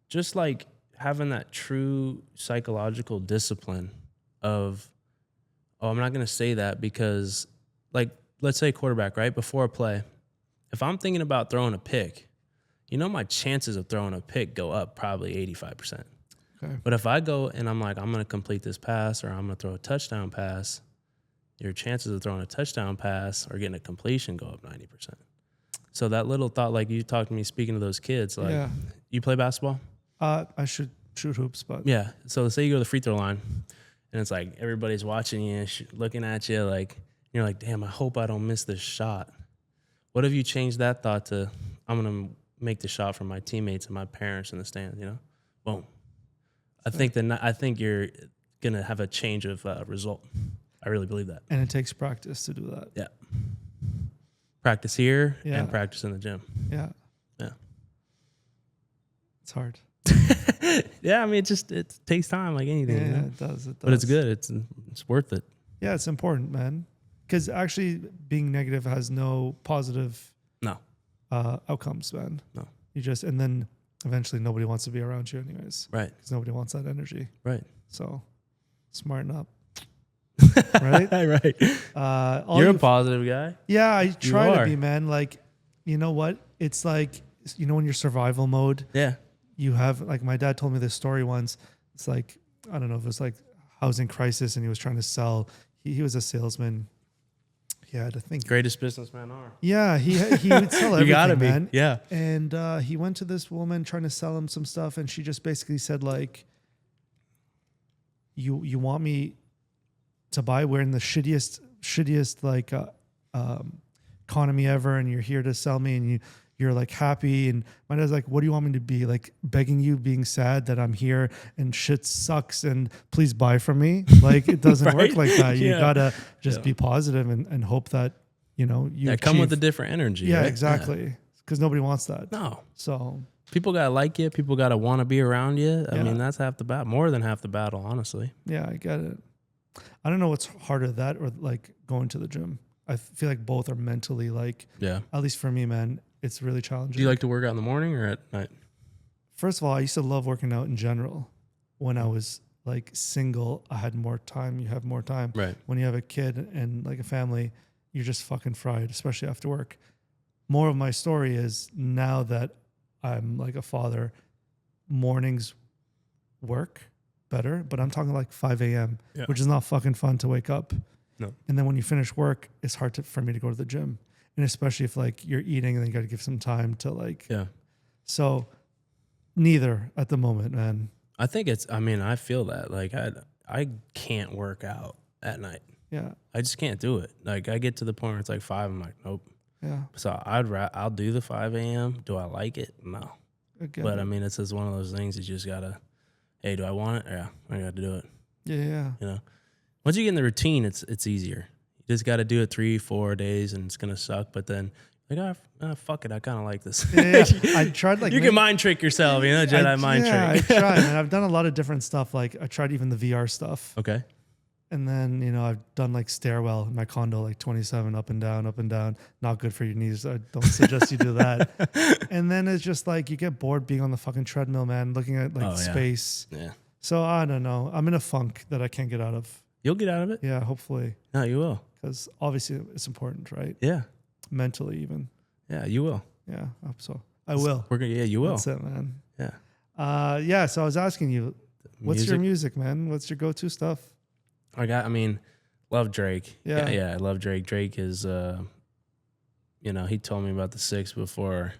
just like having that true psychological discipline of, I'm not going to say that because, like, let's say quarterback, right? Before a play, if I'm thinking about throwing a pick, you know, my chances of throwing a pick go up probably 85%. Okay. But if I go and I'm like, I'm going to complete this pass, or I'm going to throw a touchdown pass, your chances of throwing a touchdown pass or getting a completion go up 90%. So that little thought, like you talked to me speaking to those kids, like, you play basketball? I should shoot hoops, but yeah. So say you go to the free throw line, and it's like everybody's watching you, looking at you, like you're like, damn, I hope I don't miss this shot. What if you change that thought to, I'm gonna make the shot for my teammates and my parents in the stands? You know, boom. I think you're gonna have a change of result. I really believe that. And it takes practice to do that. Yeah. Practice here and practice in the gym. Yeah. Yeah. It's hard. Yeah, I mean, it takes time like anything. Yeah, you know? it does. But it's good. It's worth it. Yeah, it's important, man. Because actually being negative has no positive No. outcomes, man. No. You just, and then eventually nobody wants to be around you anyways. Right. Because nobody wants that energy. Right. So smarten up. Right? Right. You're a positive guy. Yeah, I try to are. be, man. Like, you know what? It's like, you know, in your survival mode, Yeah. you have, like, my dad told me this story once. It's like, I don't know if it was like housing crisis and he was trying to sell. He was a salesman. He had, I think. Greatest businessman are. Yeah, he would sell everything, You gotta be. man. Yeah. And he went to this woman trying to sell him some stuff, and she just basically said, like, you want me to buy? We're in the shittiest like economy ever, and you're here to sell me, and you're like happy. And my dad's like, what do you want me to be? Like begging you, being sad that I'm here and shit sucks and please buy from me? Like, it doesn't Right? work like that. You Yeah. gotta just be positive and hope that, you know, you come with a achieve. different energy. Yeah, right? exactly. Because nobody wants that. No. So People gotta like you. People gotta want to be around you. I Yeah. mean, that's half the battle. More than half the battle, honestly. yeah, I get it. I don't know what's harder, that or like going to the gym. I feel like both are mentally, like, Yeah. at least for me, man, it's really challenging. Do you like to work out in the morning or at night? First of all, I used to love working out in general. When I was like single, I had more time. You have more time. Right. When you have a kid and like a family, you're just fucking fried, especially after work. More of my story is now that I'm like a father, mornings work better, but I'm talking like 5 a.m., Yeah. which is not fucking fun to wake up. No. And then when you finish work, it's hard for me to go to the gym. And especially if like you're eating and then you got to give some time to like, Yeah. so neither at the moment, man. I think I feel that. Like, I can't work out at night. Yeah. I just can't do it. Like, I get to the point where it's like 5, I'm like, nope. Yeah. So I'll do the 5 a.m. Do I like it? No. But I mean, it's just one of those things you just gotta, hey, do I want it? Yeah, I gotta do it. Yeah. You know, once you get in the routine, it's easier. You just gotta do it 3-4 days, and it's gonna suck. But then, like, fuck it, I kind of like this. Yeah. I tried like you can mind trick yourself, you know, Jedi mind trick. I tried, man. I've done a lot of different stuff. Like I tried even the VR stuff. Okay. And then, you know, I've done like stairwell in my condo, like 27 up and down, up and down. Not good for your knees. I don't suggest you do that. And then it's just like you get bored being on the fucking treadmill, man, looking at like space. Yeah. So I don't know. I'm in a funk that I can't get out of. You'll get out of it. Yeah, hopefully. No, you will. Because obviously it's important, right? Yeah. Mentally, even. Yeah, you will. Yeah, I hope so. I will. Yeah, you will. That's it, man. Yeah. Yeah. So I was asking you, what's your music, man? What's your go-to stuff? Love Drake. Yeah. Yeah, I love Drake. Drake is, you know, he told me about the 6 before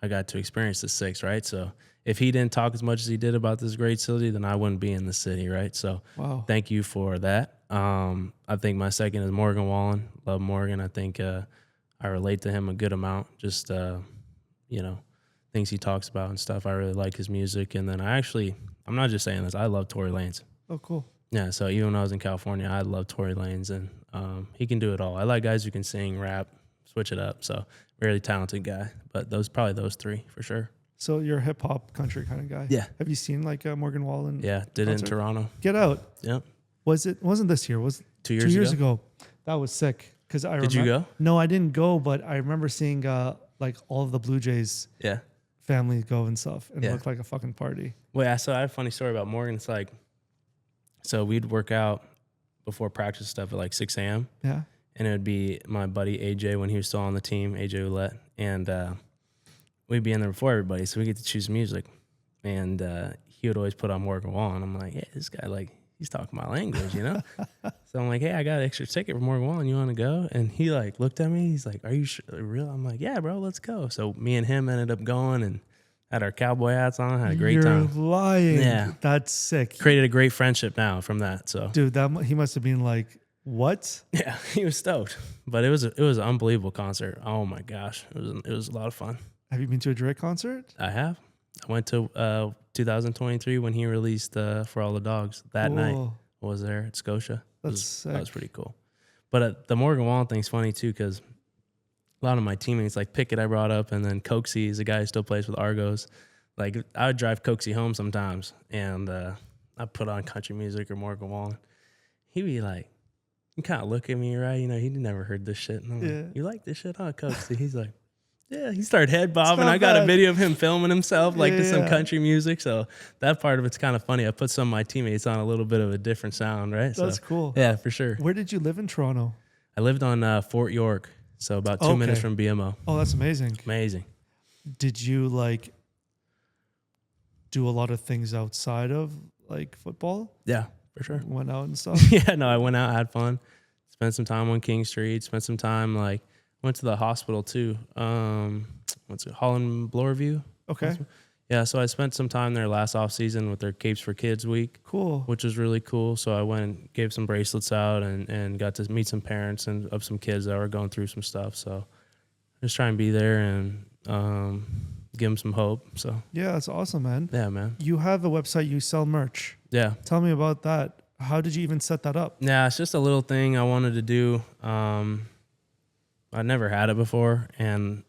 I got to experience the 6, right? So if he didn't talk as much as he did about this great city, then I wouldn't be in the city, right? So Thank you for that. I think my second is Morgan Wallen. Love Morgan. I think I relate to him a good amount. Just, you know, things he talks about and stuff. I really like his music. And then I'm not just saying this, I love Tory Lanez. Oh, cool. Yeah, so even when I was in California, I love Tory Lanez, and he can do it all. I like guys who can sing, rap, switch it up. So really talented guy. But probably those 3 for sure. So you're a hip hop country kind of guy. Yeah. Have you seen like Morgan Wallen? Yeah, did it in Toronto. Get Out. Yeah. Wasn't this year? Was 2 years 2 years ago? ago? That was sick. Because I Did you go? No, I didn't go, but I remember seeing like all of the Blue Jays Yeah. family go and stuff, and Yeah. it looked like a fucking party. Wait, I have a funny story about Morgan. It's like, so we'd work out before practice stuff at like 6 a.m. Yeah. And it would be my buddy AJ when he was still on the team, AJ Ouellette. And we'd be in there before everybody, so we get to choose music. And he would always put on Morgan Wallen. I'm like, hey, this guy, like, he's talking my language, you know? So I'm like, hey, I got an extra ticket for Morgan Wallen. You want to go? And he, like, looked at me. He's like, are you sure, real? I'm like, yeah, bro, let's go. So me and him ended up going and had our cowboy hats on, had a great time. You're lying. Yeah. That's sick. Created a great friendship now from that. So Dude, he must have been like, what? yeah, he was stoked. But it was an unbelievable concert. Oh my gosh, it was a lot of fun. Have you been to a Drake concert? I have. I went to 2023 when he released For All the Dogs. That night I was there at Scotia. That was pretty cool. But the Morgan Wallen thing's funny too, because a lot of my teammates, like Pickett, I brought up, and then Coxie is a guy who still plays with Argos. Like, I would drive Coxie home sometimes, and I'd put on country music or Morgan Wallen. He'd be like, you kind of look at me, right? You know, he'd never heard this shit. And I'm like, you like this shit, huh, Coxie? He's like, Yeah, he started head bobbing. not I got a bad. video of him filming himself, like to some Yeah. country music. So that part of it's kind of funny. I put some of my teammates on a little bit of a different sound, right? That's So cool. yeah, for sure. Where did you live in Toronto? I lived on Fort York, so about 2 minutes from BMO. Oh, that's amazing. Amazing. Did you like do a lot of things outside of like football? Yeah, for sure. Went out and stuff? Yeah, no, I went out, had fun, spent some time on King Street, spent some time like went to the hospital too. What's it, Holland Bloorview? Okay. Yeah, so I spent some time there last off season with their Capes for Kids week, Cool. which was really cool. So I went and gave some bracelets out and got to meet some parents and of some kids that were going through some stuff. So just try and be there and give them some hope. So Yeah, that's awesome, man. yeah, man. You have a website, you sell merch. Yeah. Tell me about that. How did you even set that up? Yeah, it's just a little thing I wanted to do. I never had it before, and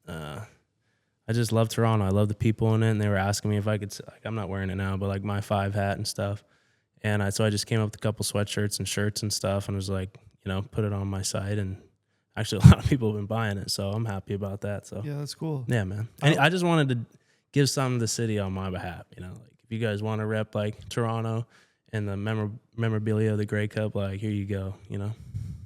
I just love Toronto. I love the people in it, and they were asking me if I could, like, I'm not wearing it now, but like my 5 hat and stuff. And so I just came up with a couple sweatshirts and shirts and stuff, and was like, put it on my site. And actually, a lot of people have been buying it, so I'm happy about that. So Yeah, that's cool. yeah, man. And I just wanted to give something to the city on my behalf. Like if you guys want to rep like Toronto and the memorabilia of the Grey Cup, like here you go.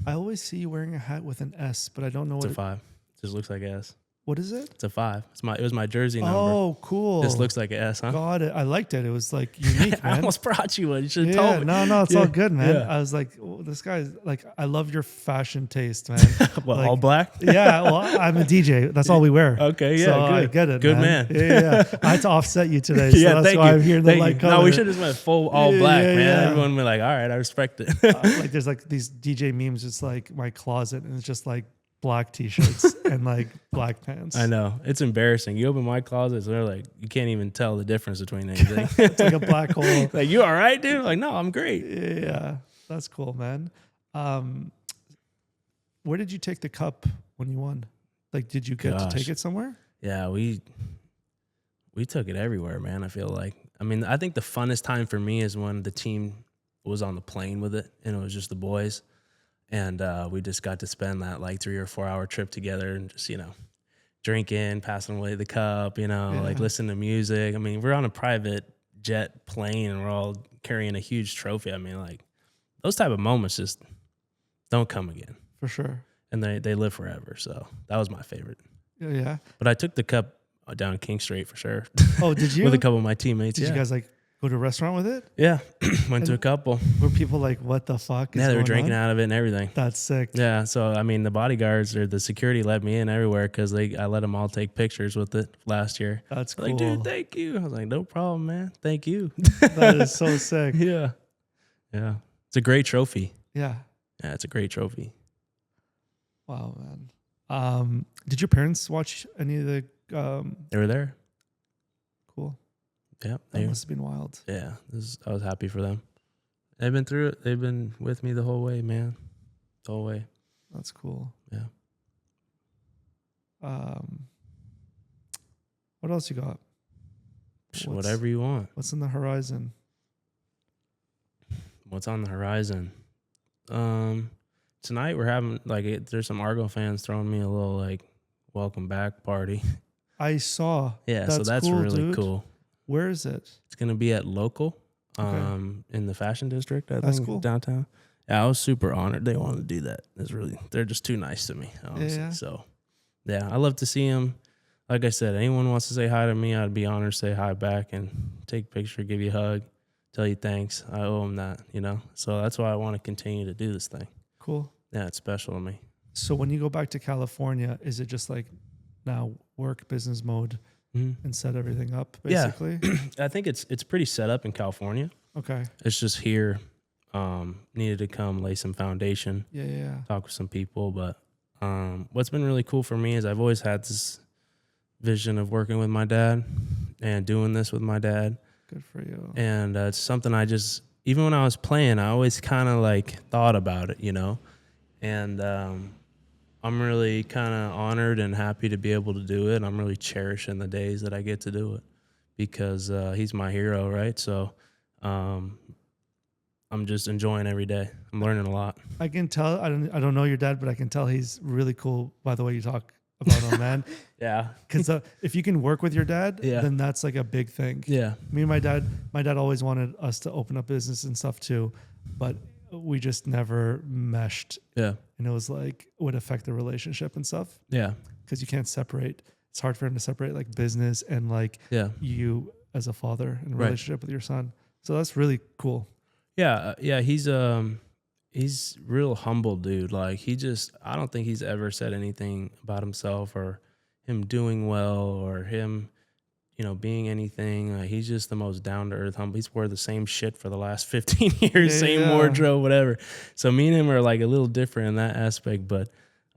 I always see you wearing a hat with an S, but I don't know It's what a 5. Just looks like S. What is it? It's a 5. It was my jersey number. Oh, cool. Just looks like an S, huh? Got it. I liked it. It was like unique, I man. almost brought you one. You should have Yeah, told me. no, it's Yeah, all good, man. yeah. I was like, oh, this guy's like, I love your fashion taste, man. What, Like, all black? Yeah, well, I'm a DJ. That's all we wear. Okay, yeah, so good. I get it. Good man. man. Yeah. I had to offset you today, so Yeah, that's thank why you. I'm here in the Thank light you. color. No, we should have just went full all Yeah, black, yeah, man. yeah. Everyone would be like, all right, I respect it. Like there's like these DJ memes. It's like my closet, and it's just like black t-shirts and like black pants. I know. It's embarrassing. You open my closet, so they're like, you can't even tell the difference between anything. It's like a black hole. Like, you all right, dude? Like, no, I'm great. Yeah, that's cool, man. Where did you take the cup when you won? Like, did you get to take it somewhere? Yeah, we took it everywhere, man. I feel like. I mean, I think the funnest time for me is when the team was on the plane with it, and it was just the boys, and we just got to spend that like 3 or 4 hour trip together, and just drinking, passing away the cup, like listening to music. I mean, we're on a private jet plane, and we're all carrying a huge trophy. I mean, like those type of moments just don't come again. For sure. And they live forever. So that was my favorite. Yeah. But I took the cup down King Street for sure. Oh, did you? With a couple of my teammates. Did you guys like go to a restaurant with it? Yeah. Went to a couple. Were people like, what the fuck is Yeah, they were going drinking on? out of it and everything. That's sick. Yeah. So, I mean, the bodyguards or the security let me in everywhere because I let them all take pictures with it last year. That's cool. Like, dude, thank you. I was like, no problem, man. Thank you. That is so sick. Yeah. Yeah. It's a great trophy. Yeah. Yeah, it's a great trophy. Wow, man. Did your parents watch any of the They were there. cool? Yeah. That must have been wild. Yeah. I was happy for them. They've been through it. They've been with me the whole way, man. The whole way. That's cool. Yeah. What else you got? Whatever you want. What's in the horizon? What's on the horizon? Tonight we're having there's some Argo fans throwing me a little like welcome back party. I saw. Yeah, so that's cool, really dude. cool. Where is it? It's gonna be at Local, Okay. in the Fashion District. I That's think cool. downtown. Yeah, I was super honored they wanted to do that. They're just too nice to me. Honestly. Yeah. So, yeah, I love to see them. Like I said, anyone wants to say hi to me, I'd be honored to say hi back and take a picture, give you a hug, tell you thanks. I owe them that, So that's why I want to continue to do this thing. Cool. Yeah, it's special to me. So when you go back to California, is it just like now work business mode and set everything up basically? Yeah. I think it's pretty set up in California. Okay. It's just here. Needed to come lay some foundation, Yeah. talk with some people. But what's been really cool for me is I've always had this vision of working with my dad and doing this with my dad. Good for you. And it's something I just, even when I was playing, I always kind of thought about it, And I'm really kind of honored and happy to be able to do it. I'm really cherishing the days that I get to do it because he's my hero, right? So I'm just enjoying every day. I'm learning a lot. I can tell. I don't know your dad, but I can tell he's really cool by the way you talk. about him, man. Yeah. Because if you can work with your dad, Yeah. then that's like a big thing. Yeah. Me and my dad always wanted us to open up business and stuff too, but we just never meshed. Yeah. And it was like, would affect the relationship and stuff. Yeah. Because you can't separate. It's hard for him to separate like business and like Yeah. you as a father and a Right. relationship with your son. So that's really cool. Yeah. Yeah. He's real humble dude. Like I don't think he's ever said anything about himself or him doing well or him, being anything. He's just the most down to earth, humble. He's wore the same shit for the last 15 years, same wardrobe, whatever. So me and him are like a little different in that aspect, but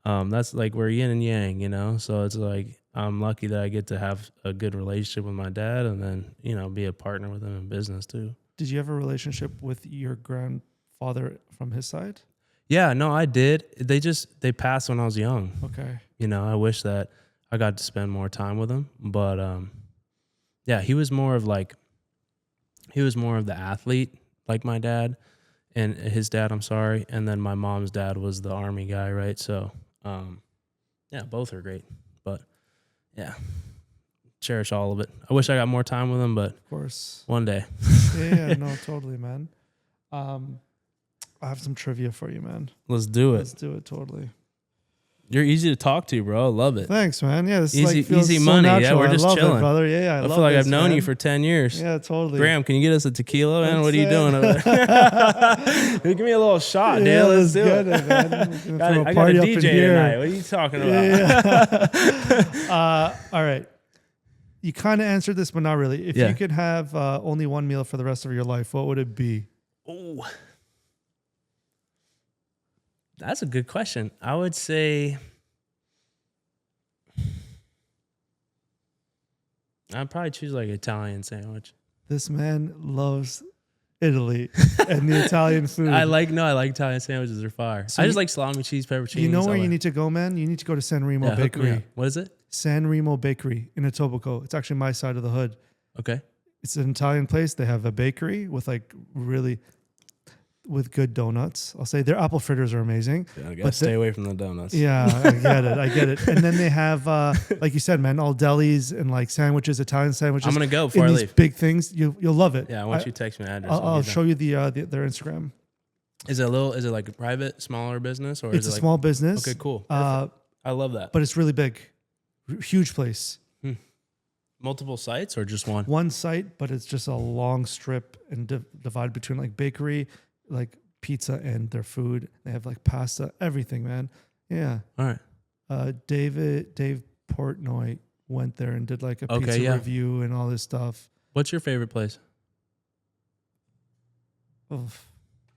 that's like we're yin and yang, So it's like I'm lucky that I get to have a good relationship with my dad and then, be a partner with him in business too. Did you have a relationship with your grandfather from his side? Yeah, no, I did. They passed when I was young. Okay. I wish that I got to spend more time with him, but yeah, he was more of the athlete, like my dad and his dad, I'm sorry, and then my mom's dad was the Army guy, right? So, yeah, both are great, but yeah, cherish all of it. I wish I got more time with him, but of course, one day. Yeah, no, totally, man. I have some trivia for you, man. Let's do it. Let's do it, totally. You're easy to talk to, bro. I love it. Thanks, man. Yeah, this easy, like feels easy so money. natural. Yeah, we're just I love chilling, it, brother. Yeah, I love feel like this, I've known man. you for 10 years. Yeah, totally. Graham, can you get us a tequila, man? What are you doing over Let's there? Give me a little shot, dude. Yeah, Let's do get it. man. I got a DJ tonight. What are you talking about? Yeah. All right. You kind of answered this, but not really. If you could have only one meal for the rest of your life, what would it be? Oh, that's a good question. I would say I'd probably choose like Italian sandwich. This man loves Italy and the Italian food. I like Italian sandwiches. They're fire. So I just like salami, cheese, pepperoni. You know where you need to go, man? You need to go to San Remo Bakery. What is it? San Remo Bakery in Etobicoke. It's actually my side of the hood. Okay. It's an Italian place. They have a bakery with with good donuts. I'll say their apple fritters are amazing. Yeah, I gotta stay away from the donuts. Yeah, I get it. And then they have, like you said, man, all delis and like sandwiches, Italian sandwiches. I'm gonna go before I these leave. Big things. You'll love it. Yeah, once you text me the address, I'll show you their Instagram. Is it like a private, smaller business, or it's is it a small business? Okay, cool. I love that. But it's really big, huge place. Multiple sites or just one? One site, but it's just a long strip and divided between like bakery, like pizza and their food. They have like pasta, everything, man. Yeah. All right. Dave Portnoy went there and did like a pizza review and all this stuff. What's your favorite place?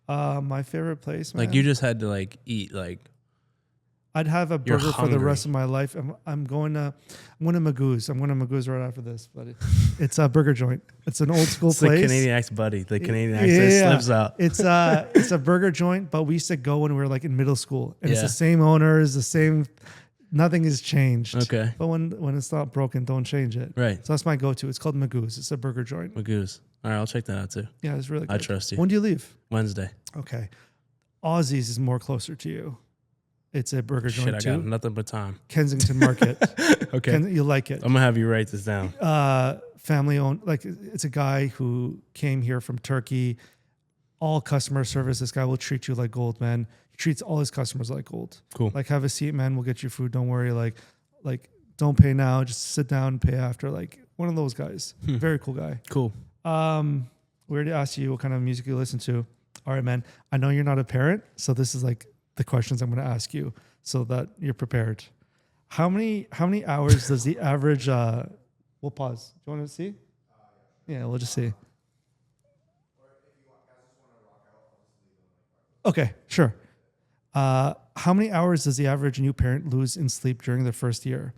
My favorite place, man. Like you just had to like eat like. I'd have a burger for the rest of my life. I'm going to Magoo's. I'm going to Magoo's right after this, but it's a burger joint. It's an old school place. The Canadian accent, buddy. The Canadian accent slips out. It's a burger joint, but we used to go when we were like in middle school, and it's the same owners, the same. Nothing has changed. Okay. But when it's not broken, don't change it. Right. So that's my go-to. It's called Magoo's. It's a burger joint. Magoo's. All right, I'll check that out too. Yeah, it's really good. I trust you. When do you leave? Wednesday. Okay. Aussie's is more closer to you. It's a burger joint too. I got nothing but time. Kensington Market. Okay. You like it. I'm going to have you write this down. Family owned. Like it's a guy who came here from Turkey. All customer service. This guy will treat you like gold, man. He treats all his customers like gold. Cool. Like have a seat, man. We'll get you food. Don't worry. Like don't pay now. Just sit down and pay after. Like one of those guys. Very cool guy. Cool. We already asked you what kind of music you listen to. All right, man. I know you're not a parent, so this is like the questions I'm going to ask you so that you're prepared. How many hours does the average, we'll pause. Do you want to see? Yeah, we'll just see. Okay, sure. How many hours does the average new parent lose in sleep during their first year?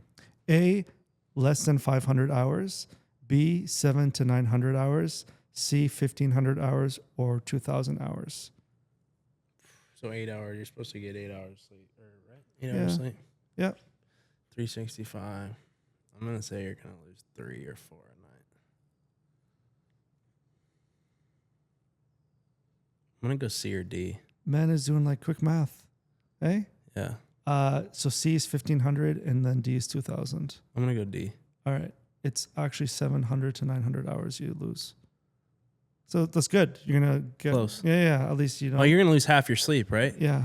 A, less than 500 hours. B, 700 to 900 hours. C, 1,500 hours or 2,000 hours. So 8 hours, you're supposed to get 8 hours sleep, right? 8 hours sleep. Yeah. 365. I'm going to say you're going to lose 3 or 4 a night. I'm going to go C or D. Man is doing like quick math. Hey? Yeah. So C is 1,500 and then D is 2,000. I'm gonna go D. All right. It's actually 700 to 900 hours you lose. So that's good. You're going to get Close. Yeah. At least you know. Oh, you're gonna lose half your sleep, right? Yeah.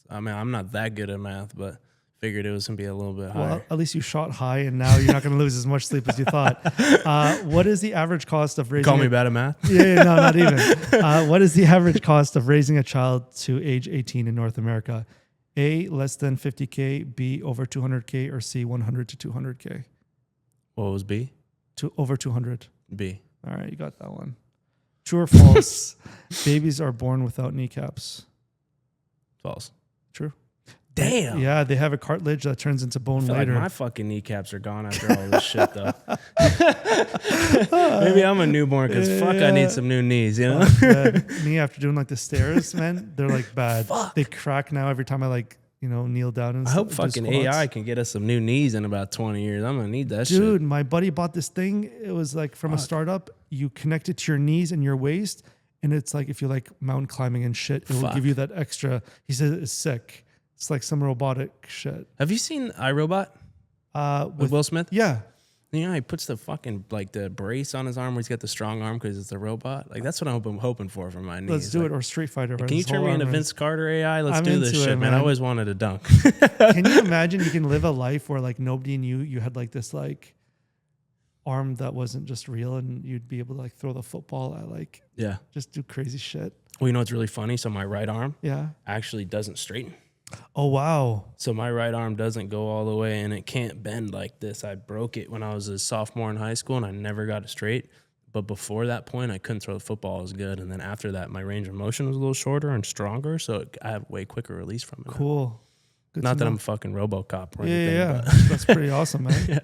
I mean, I'm not that good at math, but figured it was gonna be a little bit Well, higher. at least you shot high and now you're not going to lose as much sleep as you thought. What is the average cost of raising Call me bad at math. Yeah, no, not even. What is the average cost of raising a child to age 18 in North America? A, less than 50K, B, over 200K, or C, 100 to 200K? What was B? Over 200. B. All right, you got that one. True or false? Babies are born without kneecaps. False. True. Damn. Yeah, they have a cartilage that turns into bone I feel later. like my fucking kneecaps are gone after all this shit, though. Maybe I'm a newborn because fuck, I need some new knees, you know? Me after doing like the stairs, man, they're like bad. Fuck. They crack now every time I like, kneel down and I hope do fucking squats. AI can get us some new knees in about 20 years. I'm gonna need that Dude, shit. my buddy bought this thing. It was like from a startup. You connect it to your knees and your waist. And it's like if you like mountain climbing and shit, it will give you that extra. He says it's sick. It's like some robotic shit. Have you seen iRobot with Will Smith? Yeah. You know, he puts the fucking like the brace on his arm where he's got the strong arm because it's a robot. Like that's what I'm hoping for my knees. Let's do it. Or Street Fighter. Can you turn me into Vince Carter AI? Let's I'm do this into shit, it, man. I man. always wanted to dunk. Can you imagine you can live a life where like nobody knew you had like this like arm that wasn't just real and you'd be able to like throw the football at like Yeah. just do crazy shit. Well, you know what's really funny? So my right arm Yeah. actually doesn't straighten. Oh wow. So my right arm doesn't go all the way and it can't bend like this. I broke it when I was a sophomore in high school and I never got it straight. But before that point, I couldn't throw the football as good. And then after that, my range of motion was a little shorter and stronger. So I have way quicker release from it. Cool. Good Not to that know. I'm a fucking RoboCop or Yeah, anything. yeah. But That's pretty awesome, man. yeah.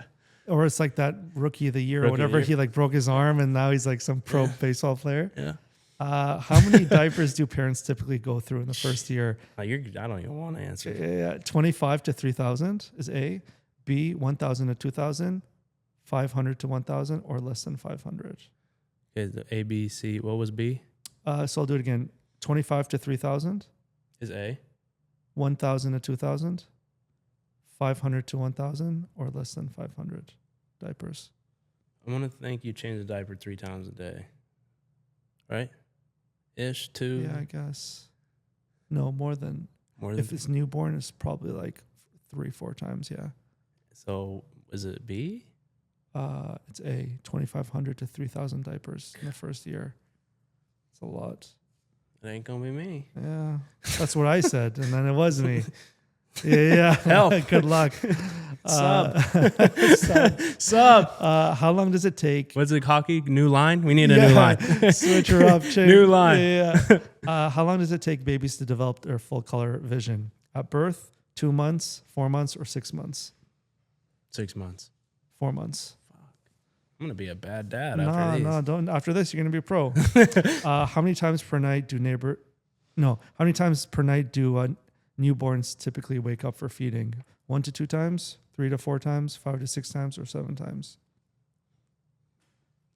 Or it's like that rookie of the year or Rookie of the whatever. year. He like broke his arm and now he's like some pro baseball player. Yeah. How many diapers do parents typically go through in the first year? I don't even want to answer. Yeah, 25 to 3,000 is A. B, 1,000 to 2,000, 500 to 1,000, or less than 500. Okay, the A, B, C. What was B? So I'll do it again. 25 to 3,000, Is A. 1,000 to 2,000, 500 to 1,000, or less than 500 diapers. I'm going to think you change the diaper 3 times a day. Right? Ish, 2. Yeah, I guess. No, more than. More than If it's newborn, it's probably like 3-4 times. Yeah. So is it B? It's A. 2,500 to 3,000 diapers in the first year. It's a lot. It ain't going to be me. Yeah, that's what I said, and then it was me. Yeah. Help. Good luck. Sub. Sub. Sub. How long does it take? What's it, hockey? New line? We need a new line. Switch her up. Chick. New line. Yeah. How long does it take babies to develop their full color vision? At birth, 2 months, 4 months, or 6 months? 6 months. 4 months. I'm going to be a bad dad after these. No, don't. After this, you're gonna be a pro. How many times per night do newborns typically wake up for feeding? 1 to 2 times, 3 to 4 times, 5 to 6 times, or 7 times?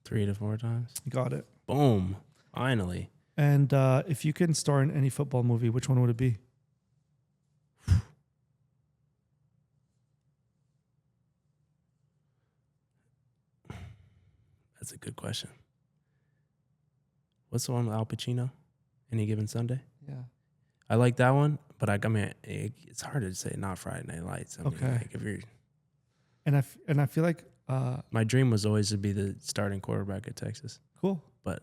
3 to 4 times. Got it. Boom. Finally. And if you can star in any football movie, which one would it be? That's a good question. What's the one with Al Pacino? Any Given Sunday? Yeah. I like that one, but I mean, it's hard to say not Friday Night Lights. I mean, Okay. like if you're, And I feel like my dream was always to be the starting quarterback at Texas, cool. but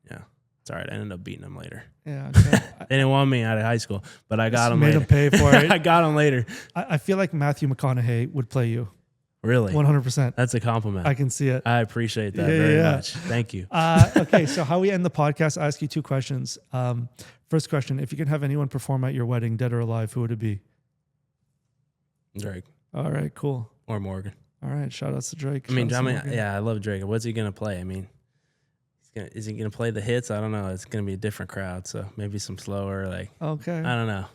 yeah, it's all right. I ended up beating them later. Yeah. Okay. They didn't want me out of high school, but I got them made later. them pay for it. I got them later. I feel like Matthew McConaughey would play you. Really? 100%. That's a compliment. I can see it. I appreciate that Yeah, very yeah. much. Thank you. Okay, so how we end the podcast, I ask you 2 questions. First question, if you could have anyone perform at your wedding, dead or alive, who would it be? Drake All right, cool. or Morgan. All right, shout outs to Drake. I mean, Shout outs to Morgan. yeah, I love Drake. What's he gonna play? I mean, is he gonna play the hits? I don't know. It's gonna be a different crowd, so maybe some slower. Like, Okay. I don't know.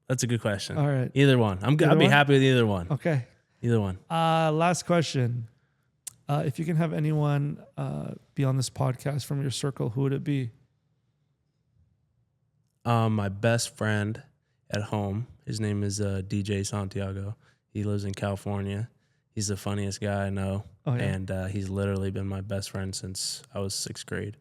That's a good question. All right. Either one. I'd be one? happy with either one. Okay. Either one. Last question. If you can have anyone be on this podcast from your circle, who would it be? My best friend at home. His name is DJ Santiago. He lives in California. He's the funniest guy I know. Oh, yeah. And he's literally been my best friend since I was 6th grade.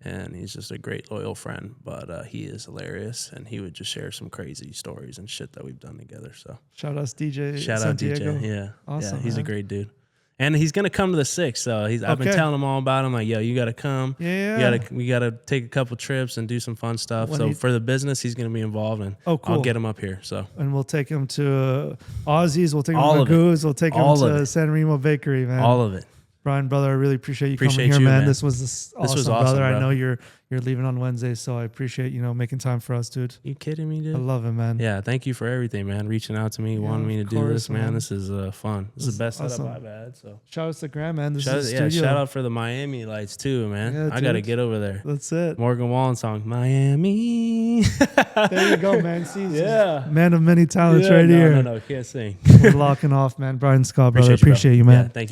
And he's just a great, loyal friend. But he is hilarious. And he would just share some crazy stories and shit that we've done together. So Shout outs DJ shout Santiago. out DJ. Yeah. Awesome, Yeah, he's man. a great dude. And he's gonna come to the 6th. So I've been Okay. telling him all about him. Like, yo, you gotta come. Yeah. We gotta take a couple trips and do some fun stuff. When So he- for the business, he's gonna be involved, and Oh, cool. I'll get him up here. So And we'll take him to Aussies. We'll take him All to of it. Magoo's. We'll take him All of to it. San Remo Bakery, man. all of it. Brian, brother, I really appreciate you Appreciate coming here, you, man. man. This was awesome, was awesome, brother. I bro. know you're leaving on Wednesday, so I appreciate making time for us, dude. You kidding me, dude? I love it, man. Yeah, thank you for everything, man. Reaching out to me, Yeah, wanting me to of do this, course, man. man. This is fun. This is the best awesome. setup I've had. So Shout outs to Graham, man. This is the shout studio. out for the Miami lights too, man. Yeah, I gotta dude. get over there. That's it. Morgan Wallen song, Miami. There you go, man. See, Yeah. man of many talents Yeah, right here. No, can't sing. We're locking off, man. Brian Scott, brother. Appreciate you, bro. Appreciate you, man. Yeah, thank you.